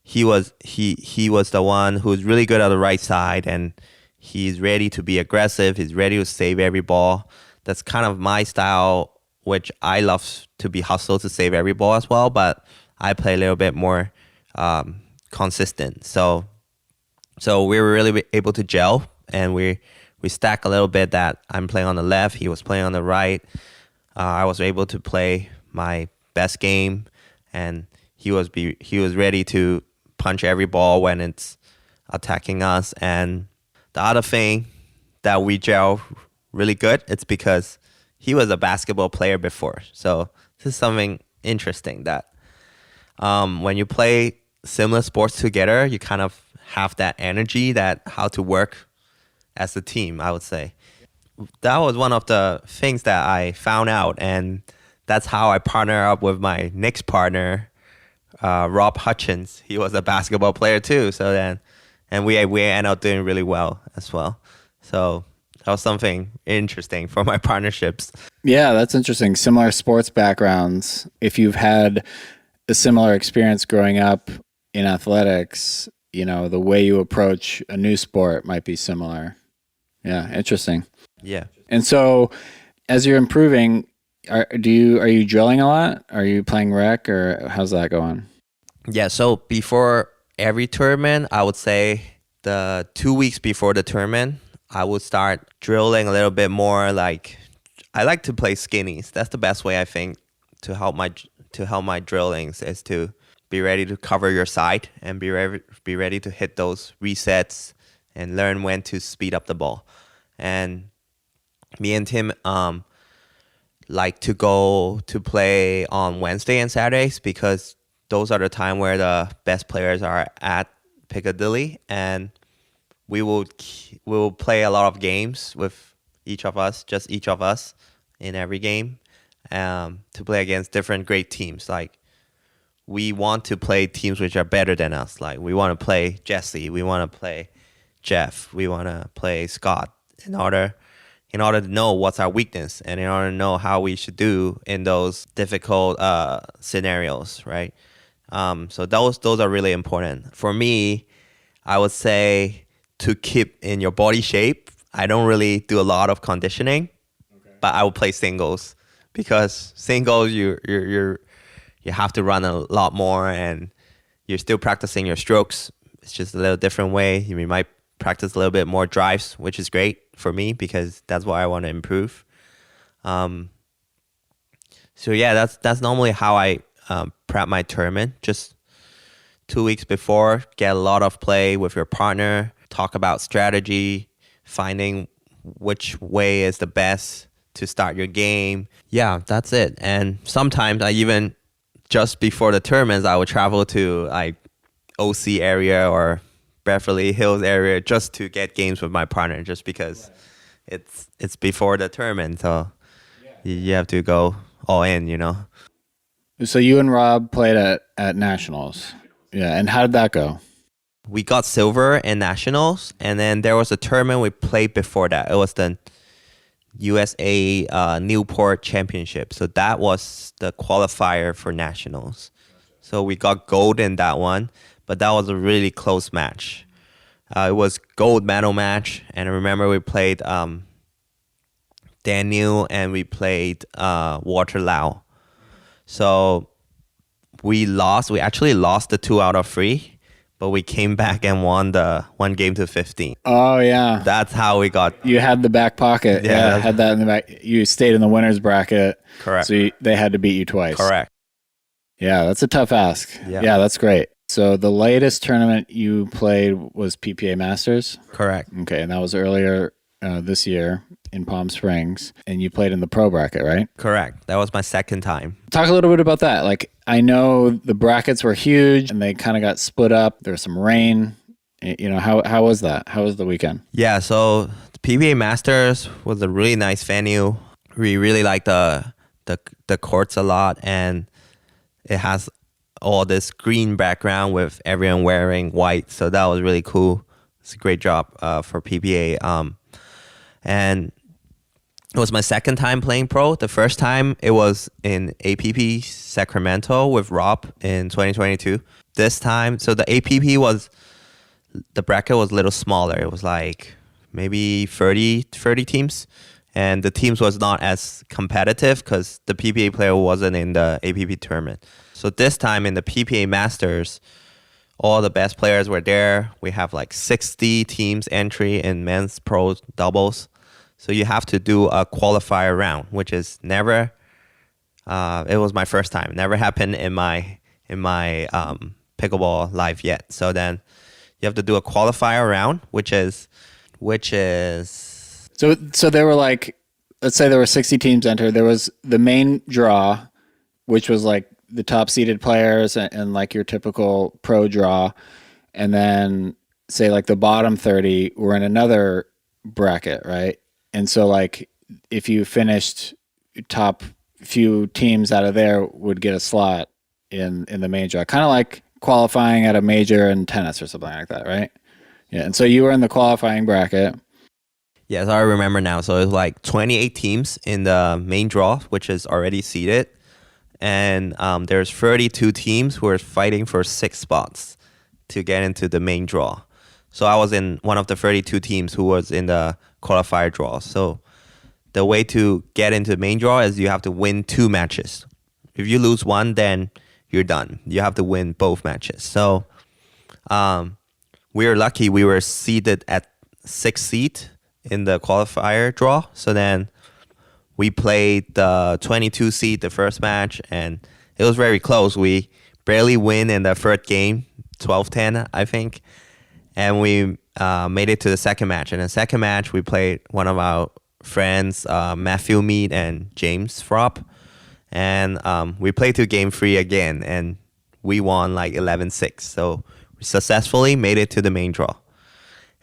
S2: he was the one who's really good at the right side and he's ready to be aggressive. He's ready to save every ball. That's kind of my style, which I love to be hustled to save every ball as well, but I play a little bit more consistent. So we were really able to gel and we stack a little bit that I'm playing on the left, he was playing on the right. I was able to play my best game and he was ready to punch every ball when it's attacking us. And the other thing that we gel really good, it's because he was a basketball player before. So this is something interesting that when you play similar sports together, you kind of have that energy, that how to work as a team, I would say. That was one of the things that I found out, and that's how I partner up with my next partner, Rob Hutchins. He was a basketball player too. And we ended up doing really well as well. So that was something interesting for my partnerships.
S1: Yeah, that's interesting. Similar sports backgrounds. If you've had a similar experience growing up in athletics, the way you approach a new sport might be similar. Yeah, interesting.
S2: Yeah.
S1: And so as you're improving, are you drilling a lot? Are you playing rec or how's that going?
S2: Yeah, so before every tournament, I would say the 2 weeks before the tournament, I would start drilling a little bit more. Like I like to play skinnies. That's the best way I think to help my drillings is to be ready to cover your side and be ready to hit those resets and learn when to speed up the ball. And me and Tim like to go to play on Wednesday and Saturdays because those are the time where the best players are at Piccadilly, and we will play a lot of games with each of us in every game, to play against different great teams. Like we want to play teams which are better than us. Like we want to play Jesse, we want to play Jeff, we want to play Scott in order to know what's our weakness and in order to know how we should do in those difficult scenarios, right? So those are really important. For me, I would say to keep in your body shape, I don't really do a lot of conditioning, but I will play singles because singles you have to run a lot more and you're still practicing your strokes. It's just a little different way. You might practice a little bit more drives, which is great for me because that's what I want to improve. So yeah, that's normally how I prep my tournament. Just 2 weeks before, get a lot of play with your partner, talk about strategy, finding which way is the best to start your game. Yeah, that's it. And sometimes I even, just before the tournaments, I would travel to like OC area or Beverly Hills area just to get games with my partner, just because it's before the tournament. So you have to go all in, you know.
S1: So you and Rob played at Nationals. Yeah, and how did that go?
S2: We got silver in Nationals, and then there was a tournament we played before that. It was the USA Newport Championship. So that was the qualifier for Nationals. So we got gold in that one, but that was a really close match. It was gold medal match, and I remember we played Daniel and we played Walter Lau. So we lost. We actually lost the 2 out of 3, but we came back and won the 1-15.
S1: Oh, yeah.
S2: That's how we got.
S1: You had the back pocket. Yeah, had that in the back. You stayed in the winner's bracket.
S2: Correct.
S1: So they had to beat you twice.
S2: Correct.
S1: Yeah, that's a tough ask. Yeah, that's great. So the latest tournament you played was PPA Masters?
S2: Correct.
S1: Okay, and that was earlier this year in Palm Springs, and you played in the pro bracket, right?
S2: Correct. That was my second time.
S1: Talk a little bit about that. Like, I know the brackets were huge and they kind of got split up. There was some rain. You know, how was that? How was the weekend?
S2: Yeah, so the PBA Masters was a really nice venue. We really liked the courts a lot, and it has all this green background with everyone wearing white. So that was really cool. It's a great job for PBA. And it was my second time playing pro. The first time it was in APP Sacramento with Rob in 2022. This time, so the the bracket was a little smaller. It was like maybe 30 teams. And the teams was not as competitive because the PPA player wasn't in the APP tournament. So this time in the PPA Masters, all the best players were there. We have like 60 teams entry in men's pro doubles. So you have to do a qualifier round, which is never, it was my first time. Never happened in my pickleball life yet. So then you have to do a qualifier round, which is.
S1: So there were like, let's say there were 60 teams entered. There was the main draw, which was like the top seeded players and like your typical pro draw. And then say like the bottom 30 were in another bracket, right? And so like if you finished top few teams out of there would get a slot in the main draw, kind of like qualifying at a major in tennis or something like that, right? Yeah. And so you were in the qualifying bracket.
S2: Yes, I remember now. So it was like 28 teams in the main draw, which is already seeded. And there's 32 teams who are fighting for 6 spots to get into the main draw. So I was in one of the 32 teams who was in the qualifier draw. So the way to get into the main draw is you have to win 2 matches. If you lose one, then you're done. You have to win both matches. So we were lucky. We were seeded at 6th seed in the qualifier draw. So then we played the 22 seed the first match, and it was very close. We barely win in the third game, 12-10, I think. And we made it to the second match. And the second match, we played one of our friends, Matthew Mead and James Fropp. And we played to game 3 again, and we won like 11-6. So we successfully made it to the main draw.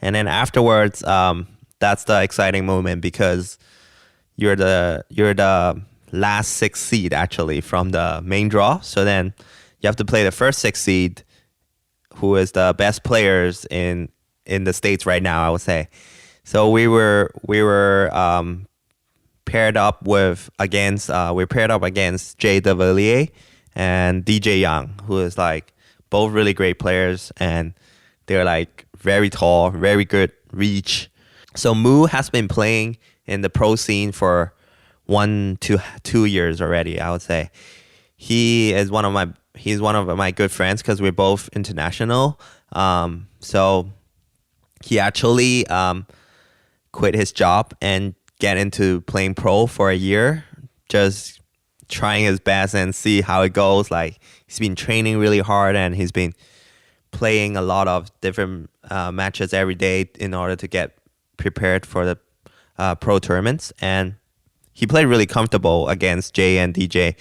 S2: And then afterwards, that's the exciting moment because you're the last 6 seed actually from the main draw. So then you have to play the first 6 seed, who is the best players in the States right now, I would say. So we were paired up against Jay DeVilliers and DJ Young, who is like both really great players, and they're like very tall, very good reach. So Moo has been playing in the pro scene for 1 to 2 years already, I would say. He's one of my good friends because we're both international. So he actually quit his job and get into playing pro for a year, just trying his best and see how it goes. Like, he's been training really hard, and he's been playing a lot of different matches every day in order to get prepared for the pro tournaments. And he played really comfortable against Jay and DJ.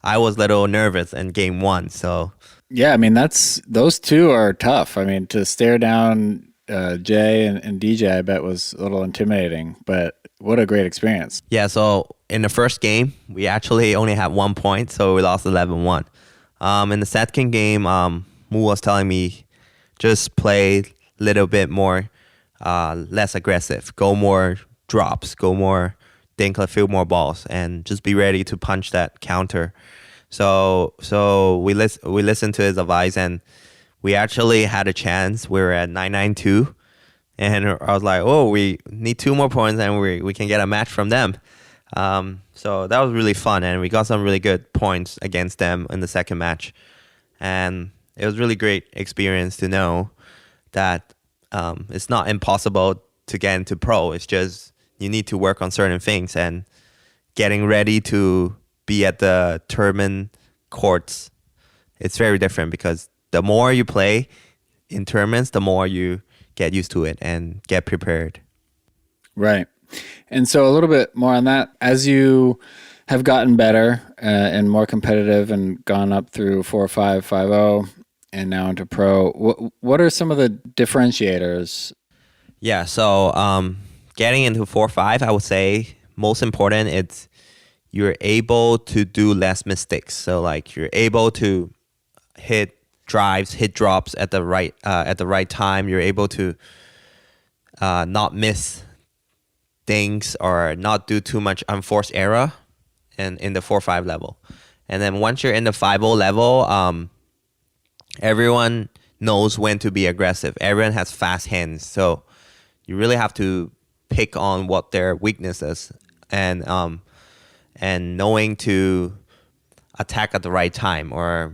S2: I was a little nervous in game 1. So
S1: yeah, I mean, those two are tough. I mean, to stare down Jay and DJ, I bet was a little intimidating, but what a great experience.
S2: Yeah, so in the first game, we actually only had 1 point, so we lost 11-1. In the second game, Mu was telling me just play a little bit more, less aggressive, go more drops, go more dink a few more balls, and just be ready to punch that counter. So we listened to his advice, and we actually had a chance. We were at 9-2, and I was like, oh, we need 2 more points, and we can get a match from them. So that was really fun, and we got some really good points against them in the second match. And it was really great experience to know that it's not impossible to get into pro. It's just you need to work on certain things, and getting ready to be at the tournament courts, it's very different because the more you play in tournaments, the more you get used to it and get prepared.
S1: Right. And so a little bit more on that, as you have gotten better and more competitive and gone up through 4-5, 5-0, and now into pro, what are some of the differentiators?
S2: Yeah, so getting into 4-5, I would say most important, it's you're able to do less mistakes. So like you're able to hit drives, hit drops at the right time. You're able to not miss things or not do too much unforced error in the 4-5 level. And then once you're in the 5-0 level, everyone knows when to be aggressive. Everyone has fast hands, so you really have to pick on what their weakness is, and knowing to attack at the right time, or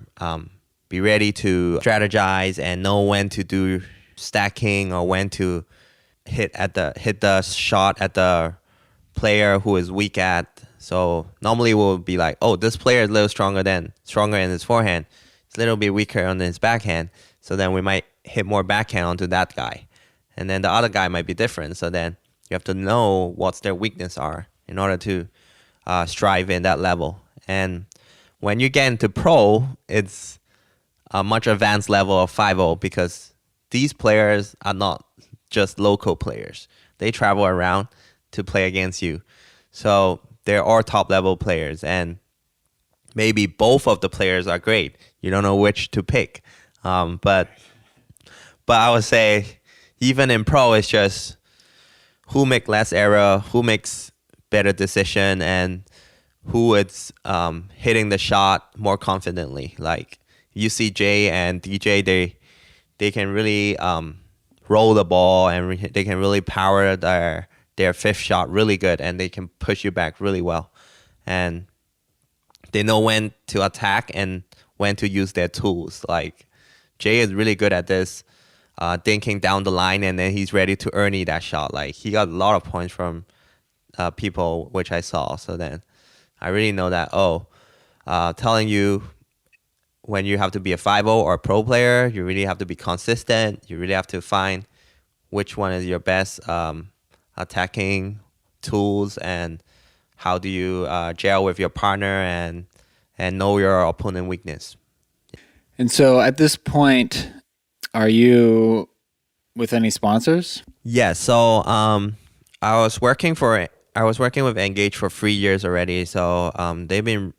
S2: be ready to strategize and know when to do stacking or when to hit the shot at the player who is weak at. So normally we'll be like, oh, this player is a little stronger in his forehand. It's a little bit weaker on his backhand. So then we might hit more backhand onto that guy. And then the other guy might be different. So then you have to know what their weakness are in order to strive in that level. And when you get into pro, it's a much advanced level of 5-0 because these players are not just local players. They travel around to play against you. So they're all top level players, and maybe both of the players are great. You don't know which to pick. But I would say even in pro, it's just who make less error, who makes better decision, and who is hitting the shot more confidently. Like you see Jay and DJ, they can really roll the ball, and they can really power their fifth shot really good, and they can push you back really well. And they know when to attack and when to use their tools. Like Jay is really good at this. dinking down the line, and then he's ready to earn that shot. Like he got a lot of points from people which I saw. So then I really know that telling you when you have to be a 5-0 or a pro player, you really have to be consistent. You really have to find which one is your best attacking tools, and how do you gel with your partner and know your opponent weakness.
S1: And so at this point, are you with any sponsors?
S2: Yeah, so I was working with Engage for 3 years already. So they've been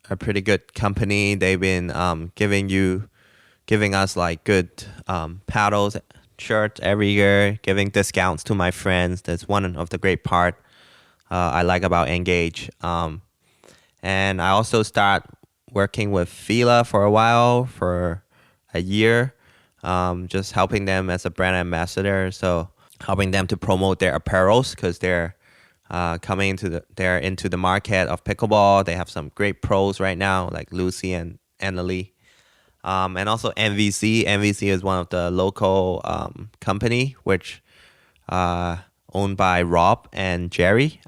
S2: a pretty good company. They've been giving us like good paddles, shirts every year, giving discounts to my friends. That's one of the great part I like about Engage. And I also start working with Fila for a while, for a year, just helping them as a brand ambassador. So helping them to promote their apparels, because they're coming into the market of pickleball. They have some great pros right now, like Lucy and Annalie. And also MVC. MVC is one of the local company, which owned by Rob and Jerry.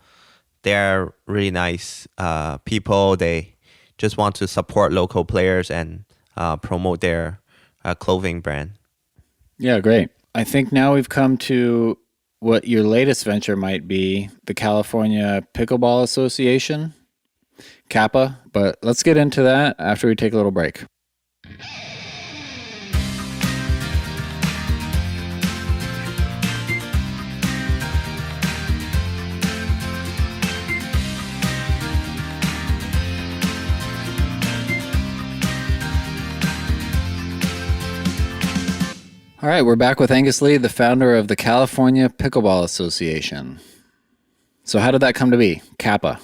S2: They're really nice people. They just want to support local players and promote their clothing brand.
S1: Yeah, great. I think now we've come to what your latest venture might be, the California Pickleball Association, Kappa. But let's get into that after we take a little break. All right, we're back with Angus Lee, the founder of the California Pickleball Association. So how did that come to be, Kappa?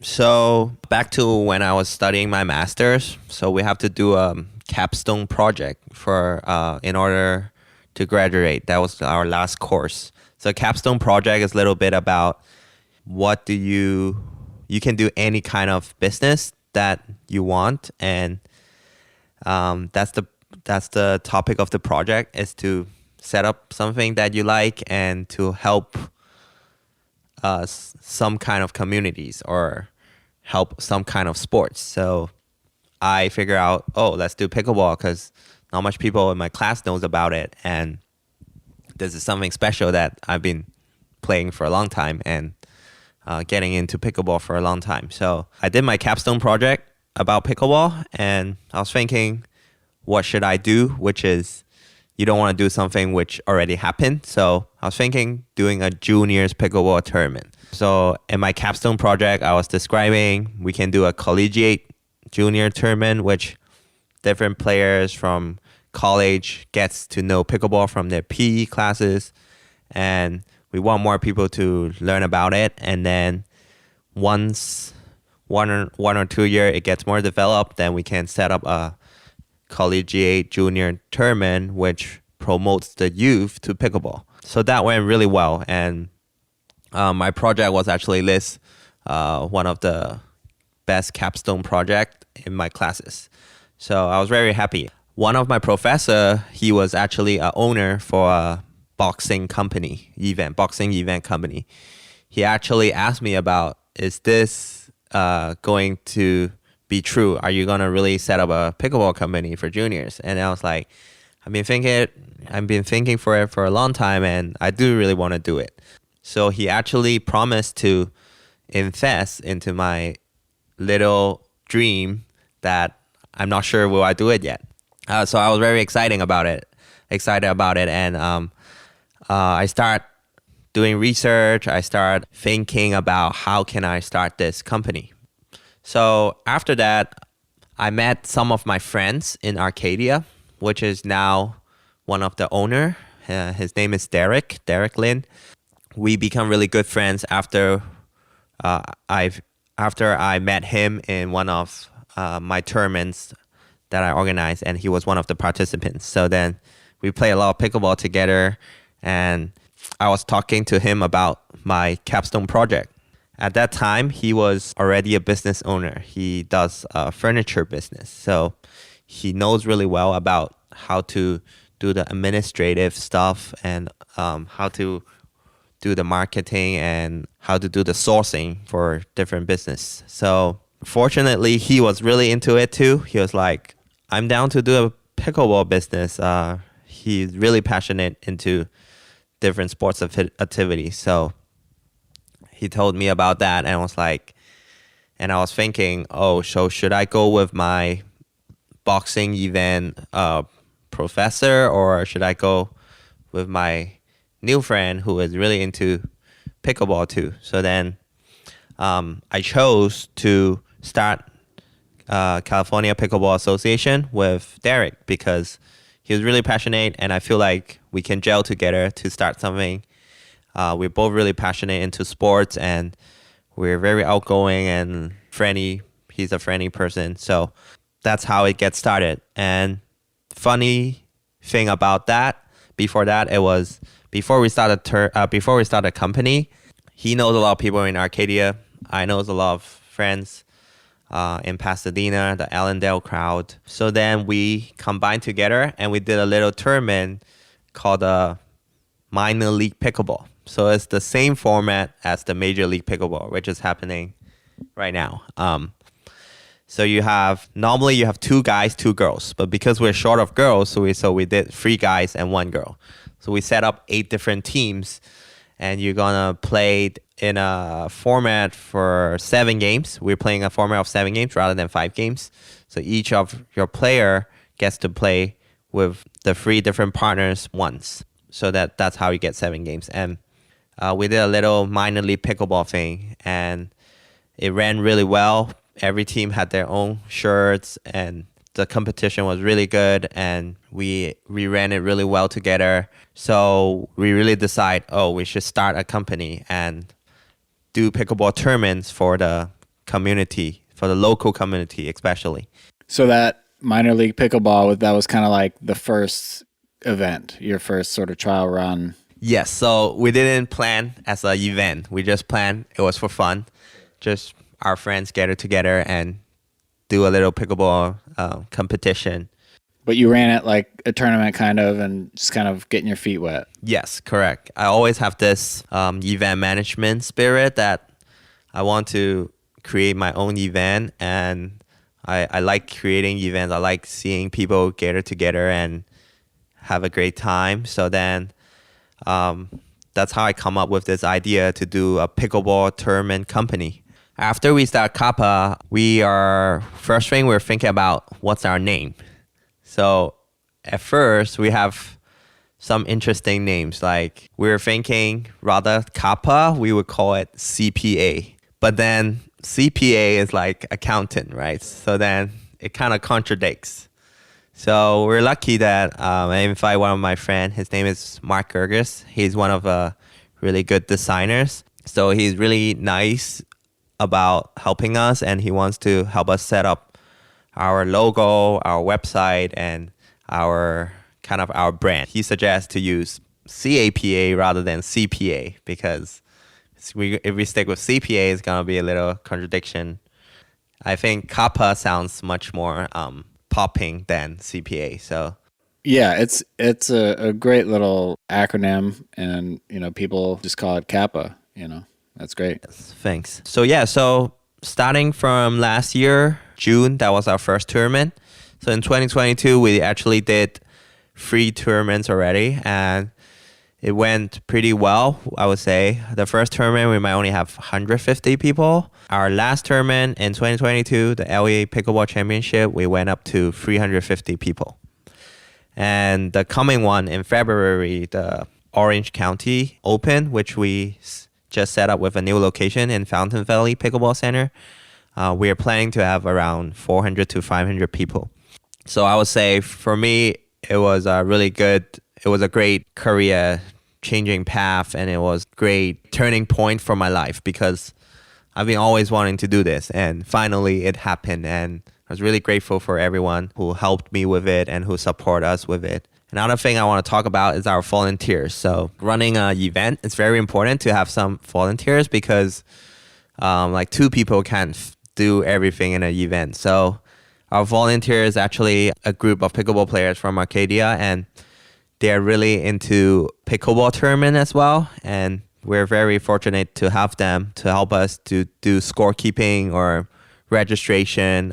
S2: So back to when I was studying my master's, so we have to do a capstone project for in order to graduate. That was our last course. So capstone project is a little bit about what do you can do any kind of business that you want, and that's the topic of the project, is to set up something that you like and to help some kind of communities or help some kind of sports. So I figure out, let's do pickleball, because not much people in my class knows about it, and this is something special that I've been playing for a long time and getting into pickleball for a long time. So I did my capstone project about pickleball, and I was thinking, what should I do? Which is, you don't want to do something which already happened. So I was thinking doing a juniors pickleball tournament. So in my capstone project, I was describing we can do a collegiate junior tournament, which different players from college gets to know pickleball from their PE classes. And we want more people to learn about it. And then once one or 2 year it gets more developed, then we can set up a collegiate junior tournament which promotes the youth to pickleball. So that went really well, and my project was actually one of the best capstone project in my classes. So I was very happy. One of my professor, he was actually a owner for a boxing event company. He actually asked me about, is this going to be true? Are you gonna really set up a pickleball company for juniors? And I was like, I've been thinking for it for a long time, and I do really want to do it. So he actually promised to invest into my little dream that I'm not sure will I do it yet. So I was very excited about it, and I start doing research. I start thinking about how can I start this company. So after that, I met some of my friends in Arcadia, which is now one of the owner. His name is Derek Lin. We become really good friends after I met him in one of my tournaments that I organized, and he was one of the participants. So then we play a lot of pickleball together, and I was talking to him about my capstone project. At that time, he was already a business owner. He does a furniture business. So he knows really well about how to do the administrative stuff and how to do the marketing and how to do the sourcing for different business. So fortunately, he was really into it too. He was like, I'm down to do a pickleball business. He's really passionate into different sports activities. So he told me about that, and I was thinking, oh, so should I go with my boxing event professor, or should I go with my new friend who is really into pickleball too? So then I chose to start California Pickleball Association with Derek because he was really passionate, and I feel like we can gel together to start something. We're both really passionate into sports, and we're very outgoing and friendly. He's a friendly person. So that's how it gets started. And funny thing about that, before that, it was before we started a company, he knows a lot of people in Arcadia. I knows a lot of friends in Pasadena, the Allendale crowd. So then we combined together and we did a little tournament called Minor League Pickleball. So it's the same format as the Major League Pickleball, which is happening right now. So normally you have 2 guys, 2 girls, but because we're short of girls, so we did 3 guys and 1 girl. So we set up 8 different teams, and you're gonna play in a format for 7 games. We're playing a format of 7 games rather than 5 games. So each of your player gets to play with the 3 different partners once. So that's how you get 7 games. And we did a little minor league pickleball thing, and it ran really well. Every team had their own shirts, and the competition was really good, and we ran it really well together. So we really decide, we should start a company and do pickleball tournaments for the community, for the local community especially.
S3: So that minor league pickleball, that was kind of like the first event, your first sort of trial run.
S2: Yes, so we didn't plan as an event. We just planned, it was for fun. Just our friends gather together and do a little pickleball competition.
S3: But you ran it like a tournament kind of, and just kind of getting your feet wet.
S2: Yes, correct. I always have this event management spirit that I want to create my own event, and I like creating events. I like seeing people gather together and have a great time. So then that's how I come up with this idea to do a pickleball tournament company. After we start Kappa, first thing we're thinking about what's our name. So at first we have some interesting names. Like we were thinking rather Kappa, we would call it CPA. But then CPA is like accountant, right? So then it kind of contradicts. So we're lucky that I invite one of my friends. His name is Mark Gerges. He's one of really good designers. So he's really nice about helping us, and he wants to help us set up our logo, our website, and our brand. He suggests to use CAPA rather than CPA because if we stick with CPA, it's gonna be a little contradiction. I think Kappa sounds much more popping than CPA. So
S3: yeah, it's a great little acronym, and people just call it Kappa. That's great.
S2: Thanks. So starting from last year, June, that was our first tournament. So in 2022, we actually did 3 tournaments already, and it went pretty well, I would say. The first tournament, we might only have 150 people. Our last tournament in 2022, the LA Pickleball Championship, we went up to 350 people. And the coming one in February, the Orange County Open, which we just set up with a new location in Fountain Valley Pickleball Center, we are planning to have around 400 to 500 people. So I would say for me, it was really good. It was a great career changing path, and it was great turning point for my life because I've been always wanting to do this, and finally it happened. And I was really grateful for everyone who helped me with it and who support us with it. Another thing I want to talk about is our volunteers. So running an event, it's very important to have some volunteers because like 2 people can't do everything in an event. So our volunteers actually a group of pickleball players from Arcadia, and they're really into pickleball tournament as well. And we're very fortunate to have them to help us to do scorekeeping or registration,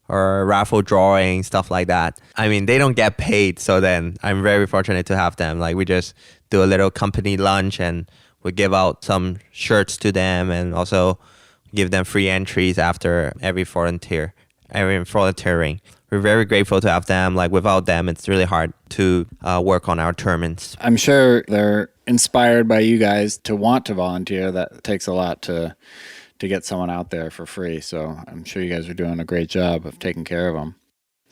S2: or raffle drawing, stuff like that. I mean, they don't get paid, so then I'm very fortunate to have them. Like, we just do a little company lunch and we give out some shirts to them and also give them free entries after every volunteering. We're very grateful to have them. Like, without them, it's really hard to work on our tournaments.
S3: I'm sure they're inspired by you guys to want to volunteer. That takes a lot to get someone out there for free. So I'm sure you guys are doing a great job of taking care of them.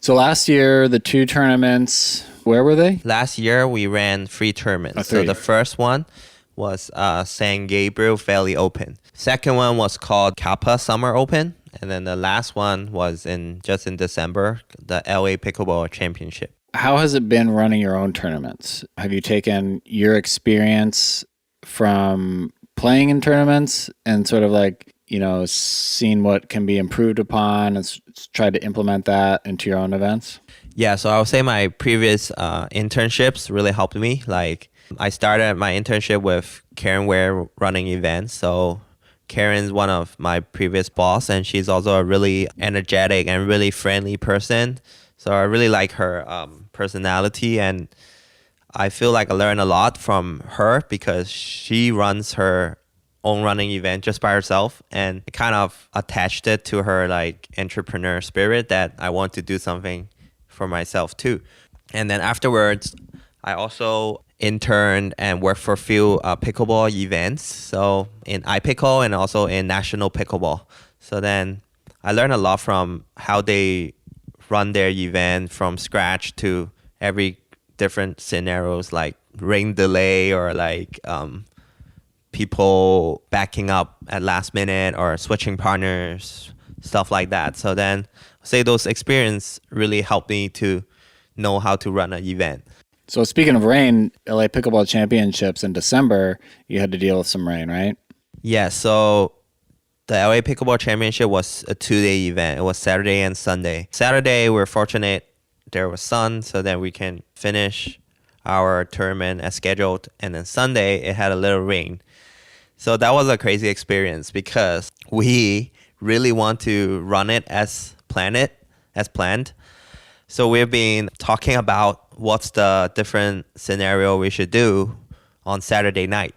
S3: So last year, the 2 tournaments, where were they?
S2: Last year, we ran 3 tournaments.
S3: 3.
S2: So the first one was San Gabriel Valley Open. Second one was called Kappa Summer Open. And then the last one was just in December, the LA Pickleball Championship.
S3: How has it been running your own tournaments? Have you taken your experience from playing in tournaments and sort of like, seen what can be improved upon and tried to implement that into your own events?
S2: Yeah, so I would say my previous internships really helped me. Like, I started my internship with Karen Ware running events. So Karen's one of my previous boss, and she's also a really energetic and really friendly person. So I really like her personality, and I feel like I learned a lot from her because she runs her own running event just by herself, and it kind of attached it to her like entrepreneur spirit that I want to do something for myself too. And then afterwards, I also interned and worked for a few pickleball events, so in iPickle and also in National Pickleball. So then I learned a lot from how they run their event from scratch to every different scenarios, like rain delay or like people backing up at last minute or switching partners, stuff like that. So then say those experience really helped me to know how to run an event.
S3: So speaking of rain, LA Pickleball Championships in December, you had to deal with some rain, right?
S2: Yeah, so the LA Pickleball Championship was a 2-day event. It was Saturday and Sunday. Saturday, we're fortunate there was sun, so then we can finish our tournament as scheduled. And then Sunday, it had a little rain. So that was a crazy experience because we really want to run it as planned. So we've been talking about what's the different scenario we should do on Saturday night.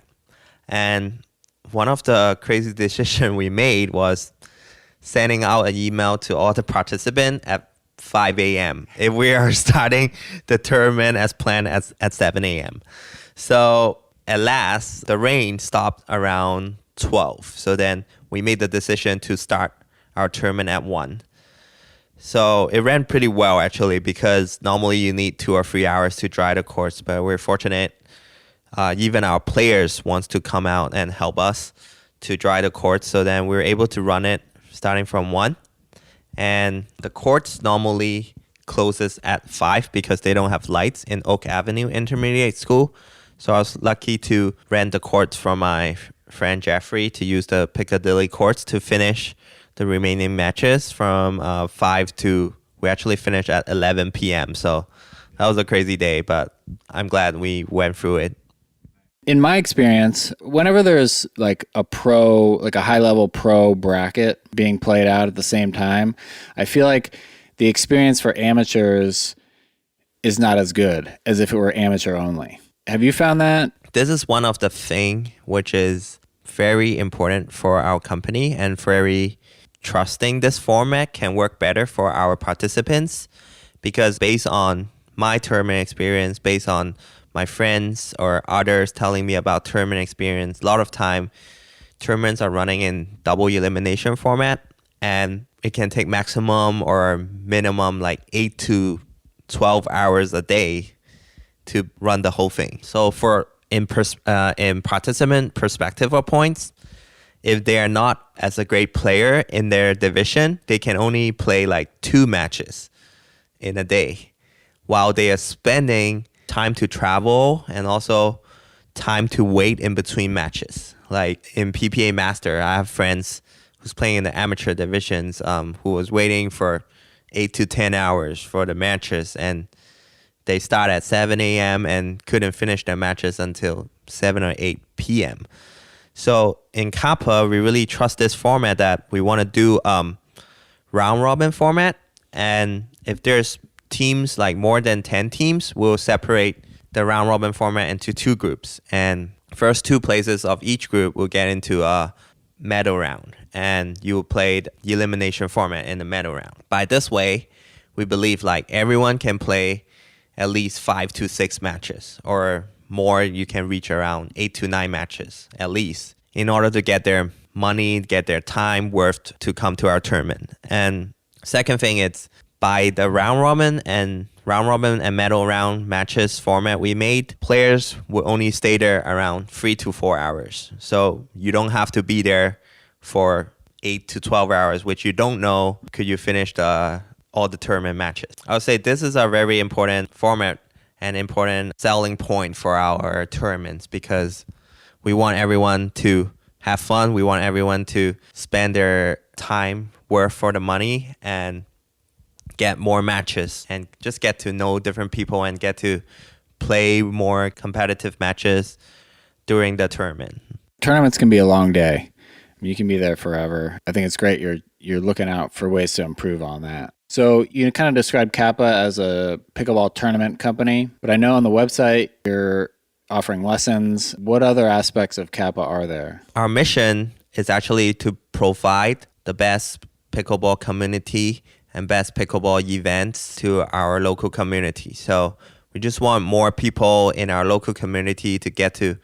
S2: And one of the crazy decisions we made was sending out an email to all the participants at 5 a.m. if we are starting the tournament as planned at 7 a.m. So at last, the rain stopped around 12. So then we made the decision to start our tournament at 1. So it ran pretty well, actually, because normally you need 2 or 3 hours to dry the courts. But we're fortunate. Even our players wants to come out and help us to dry the courts. So then we were able to run it starting from 1. And the courts normally closes at 5 because they don't have lights in Oak Avenue Intermediate School. So I was lucky to rent the courts from my friend Jeffrey to use the Piccadilly courts to finish the remaining matches from 5 to, we actually finished at 11 p.m. So that was a crazy day, but I'm glad we went through it.
S3: In my experience, whenever there's like a high-level pro bracket being played out at the same time, I feel like the experience for amateurs is not as good as if it were amateur only. Have you found that?
S2: This is one of the things which is very important for our company and very trusting this format can work better for our participants, because based on my tournament experience, based on my friends or others telling me about tournament experience, a lot of time tournaments are running in double elimination format, and it can take maximum or minimum like 8 to 12 hours a day to run the whole thing. So in participant perspective of points, if they are not as a great player in their division, they can only play like 2 matches in a day, while they are spending time to travel and also time to wait in between matches. Like in PPA Master, I have friends who's playing in the amateur divisions who was waiting for 8 to 10 hours for the matches, and they start at 7 a.m. and couldn't finish their matches until 7 or 8 p.m. So in Kappa, we really trust this format that we want to do round robin format. And if there's teams like more than 10 teams, we'll separate the round robin format into 2 groups. And first 2 places of each group will get into a medal round. And you will play the elimination format in the medal round. By this way, we believe like everyone can play at least 5 to 6 matches, or more, you can reach around 8 to 9 matches at least, in order to get their money, get their time worth to come to our tournament. And second thing, it's by the round robin and medal round matches format we made, players will only stay there around 3 to 4 hours. So you don't have to be there for 8 to 12 hours, which you don't know could you finish all the tournament matches. I would say this is a very important format and important selling point for our tournaments, because we want everyone to have fun. We want everyone to spend their time worth for the money and get more matches and just get to know different people and get to play more competitive matches during the tournament.
S3: Tournaments can be a long day. You can be there forever. I think it's great you're looking out for ways to improve on that. So you kind of described Kappa as a pickleball tournament company, but I know on the website you're offering lessons. What other aspects of Kappa are there?
S2: Our mission is actually to provide the best pickleball community and best pickleball events to our local community. So we just want more people in our local community to get to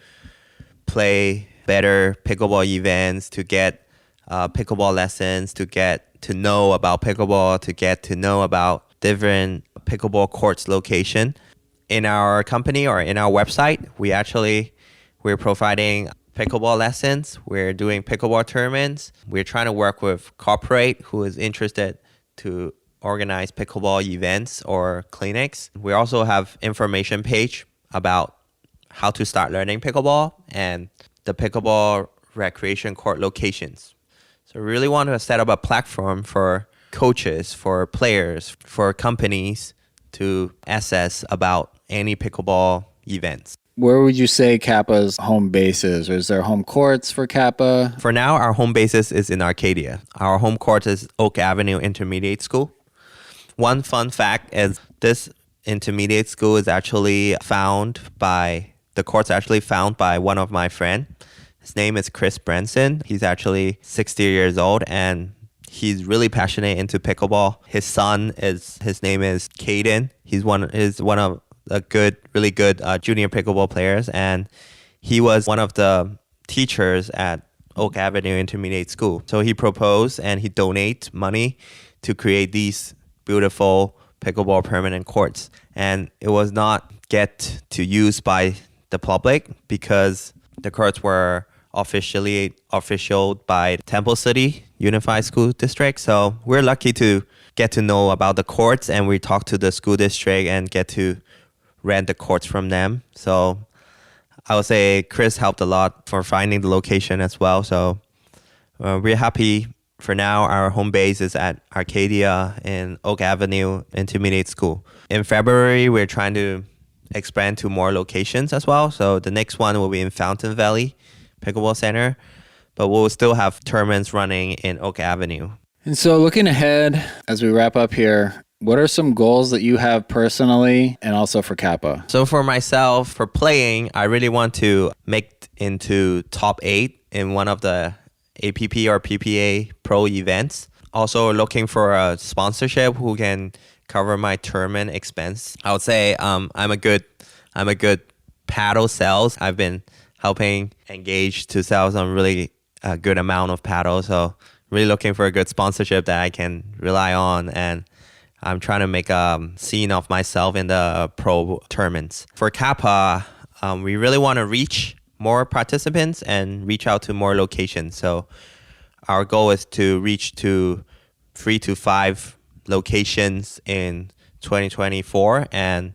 S2: play better pickleball events, to get pickleball lessons, to get to know about pickleball, to get to know about different pickleball courts location. In our company or in our website, we're providing pickleball lessons. We're doing pickleball tournaments. We're trying to work with corporate who is interested to organize pickleball events or clinics. We also have information page about how to start learning pickleball and the pickleball recreation court locations. So we really want to set up a platform for coaches, for players, for companies to assess about any pickleball events.
S3: Where would you say Kappa's home base is? Or is there home courts for Kappa?
S2: For now, our home basis is in Arcadia. Our home court is Oak Avenue Intermediate School. One fun fact is this intermediate school is actually the court's actually found by one of my friends. His name is Chris Branson. He's actually 60 years old and he's really passionate into pickleball. His name is Caden. He's one of the really good junior pickleball players, and he was one of the teachers at Oak Avenue Intermediate School. So he proposed and he donates money to create these beautiful pickleball permanent courts. And it was not get to use by the public because the courts were officialed by Temple City Unified School District. So we're lucky to get to know about the courts, and we talk to the school district and get to rent the courts from them. So I would say Chris helped a lot for finding the location as well. So we're happy. For now, our home base is at Arcadia in Oak Avenue Intermediate School. In February, we're trying to expand to more locations as well. So the next one will be in Fountain Valley Pickleball Center, but we'll still have tournaments running in Oak Avenue.
S3: And so looking ahead, as we wrap up here, what are some goals that you have personally and also for Kappa?
S2: So for myself, for playing, I really want to make into top 8 in one of the APP or PPA pro events. Also looking for a sponsorship who can cover my tournament expense. I would say I'm a good paddle sales. I've been helping Engage to sell some really good amount of paddles. So really looking for a good sponsorship that I can rely on, and I'm trying to make a scene of myself in the pro tournaments. For Kappa, we really want to reach more participants and reach out to more locations. So our goal is to reach to 3 to 5 locations in 2024, and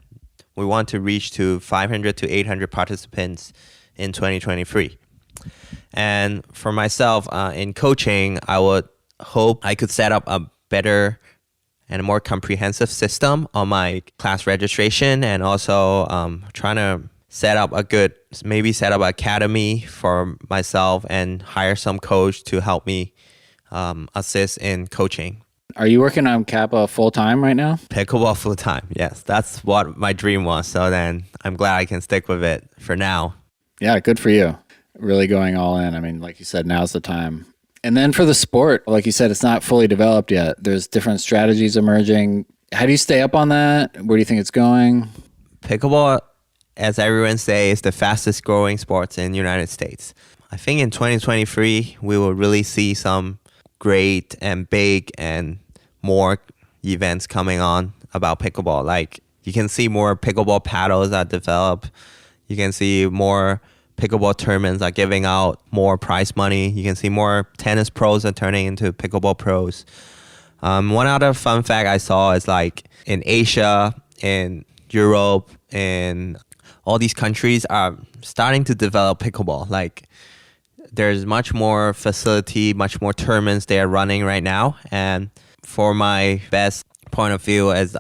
S2: we want to reach to 500 to 800 participants in 2023. And for myself, in coaching, I would hope I could set up a better and a more comprehensive system on my class registration, and also trying to set up an academy for myself and hire some coach to help me assist in coaching.
S3: Are you working on Kappa full time right now?
S2: Pickleball full time, yes. That's what my dream was. So then I'm glad I can stick with it for now.
S3: Yeah, good for you. Really going all in. I mean, like you said, now's the time. And then for the sport, like you said, it's not fully developed yet. There's different strategies emerging. How do you stay up on that? Where do you think it's going?
S2: Pickleball, as everyone says, is the fastest growing sports in the United States. I think in 2023, we will really see some great and big and more events coming on about pickleball. Like you can see more pickleball paddles that develop. You can see more pickleball tournaments are giving out more prize money. You can see more tennis pros are turning into pickleball pros. One other fun fact I saw is like in Asia, in Europe, in all these countries are starting to develop pickleball. Like there's much more facility, much more tournaments they are running right now. And for my best point of view, as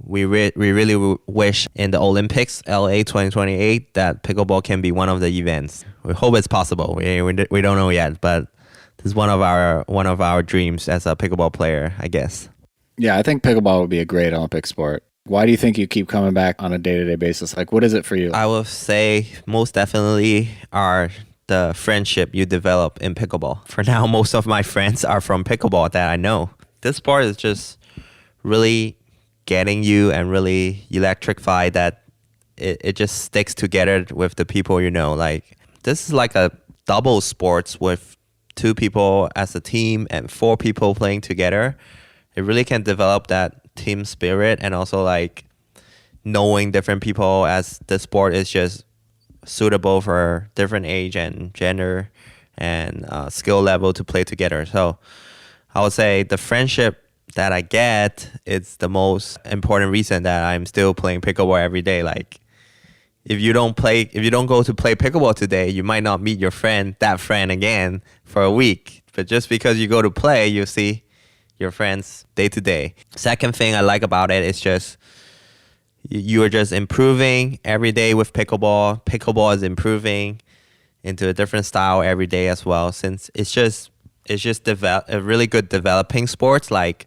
S2: we really wish in the Olympics, LA 2028, that pickleball can be one of the events. We hope it's possible. We don't know yet, but this is one of our dreams as a pickleball player, I guess.
S3: Yeah, I think pickleball would be a great Olympic sport. Why do you think you keep coming back on a day-to-day basis? Like, what is it for you?
S2: I will say most definitely are the friendship you develop in pickleball. For now, most of my friends are from pickleball that I know. This sport is just really getting you and really electrified that it just sticks together with the people you know. Like this is like a double sports with 2 people as a team and 4 people playing together. It really can develop that team spirit and also like knowing different people, as the sport is just suitable for different age and gender and skill level to play together. So I would say the friendship that I get is the most important reason that I'm still playing pickleball every day. Like if you don't go to play pickleball today, you might not meet that friend again for a week. But just because you go to play, you see your friends day to day. Second thing I like about it is just you are just improving every day with pickleball. Pickleball is improving into a different style every day as well, since it's just a really good developing sports. Like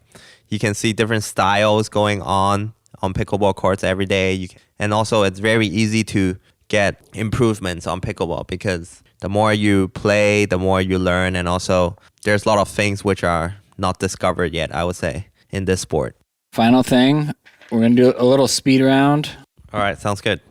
S2: you can see different styles going on pickleball courts every day. And also it's very easy to get improvements on pickleball because the more you play, the more you learn. And also there's a lot of things which are not discovered yet, I would say, in this sport.
S3: Final thing, we're going to do a little speed round.
S2: All right, sounds good.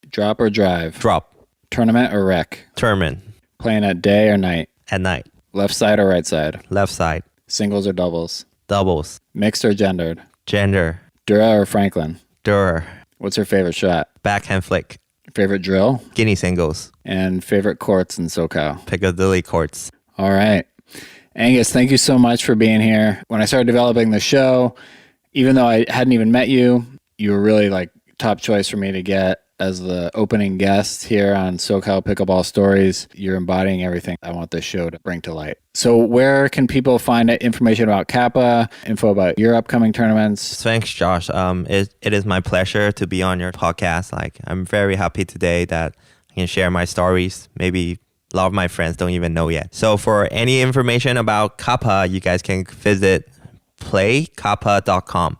S3: Drop or drive?
S2: Drop.
S3: Tournament or rec?
S2: Tournament.
S3: Playing at day or night?
S2: At night.
S3: Left side or right side?
S2: Left side.
S3: Singles or doubles?
S2: Doubles.
S3: Mixed or gendered?
S2: Gender.
S3: Dura or Franklin?
S2: Durer.
S3: What's your favorite shot?
S2: Backhand flick.
S3: Favorite drill?
S2: Guinea singles.
S3: And favorite courts in SoCal?
S2: Piccadilly courts.
S3: All right. Angus, thank you so much for being here. When I started developing the show, even though I hadn't even met you, you were really like top choice for me to get as the opening guest here on SoCal Pickleball Stories. You're embodying everything I want this show to bring to light. So where can people find information about Kappa, info about your upcoming tournaments?
S2: Thanks, Josh. It is my pleasure to be on your podcast. Like, I'm very happy today that I can share my stories. Maybe a lot of my friends don't even know yet. So for any information about Kappa, you guys can visit playkappa.com.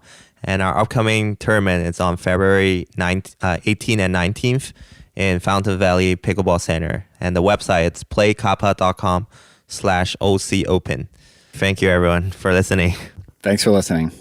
S2: And our upcoming tournament is on February 18th and 19th in Fountain Valley Pickleball Center. And the website is playkappa.com/OC Open. Thank you, everyone, for listening.
S3: Thanks for listening.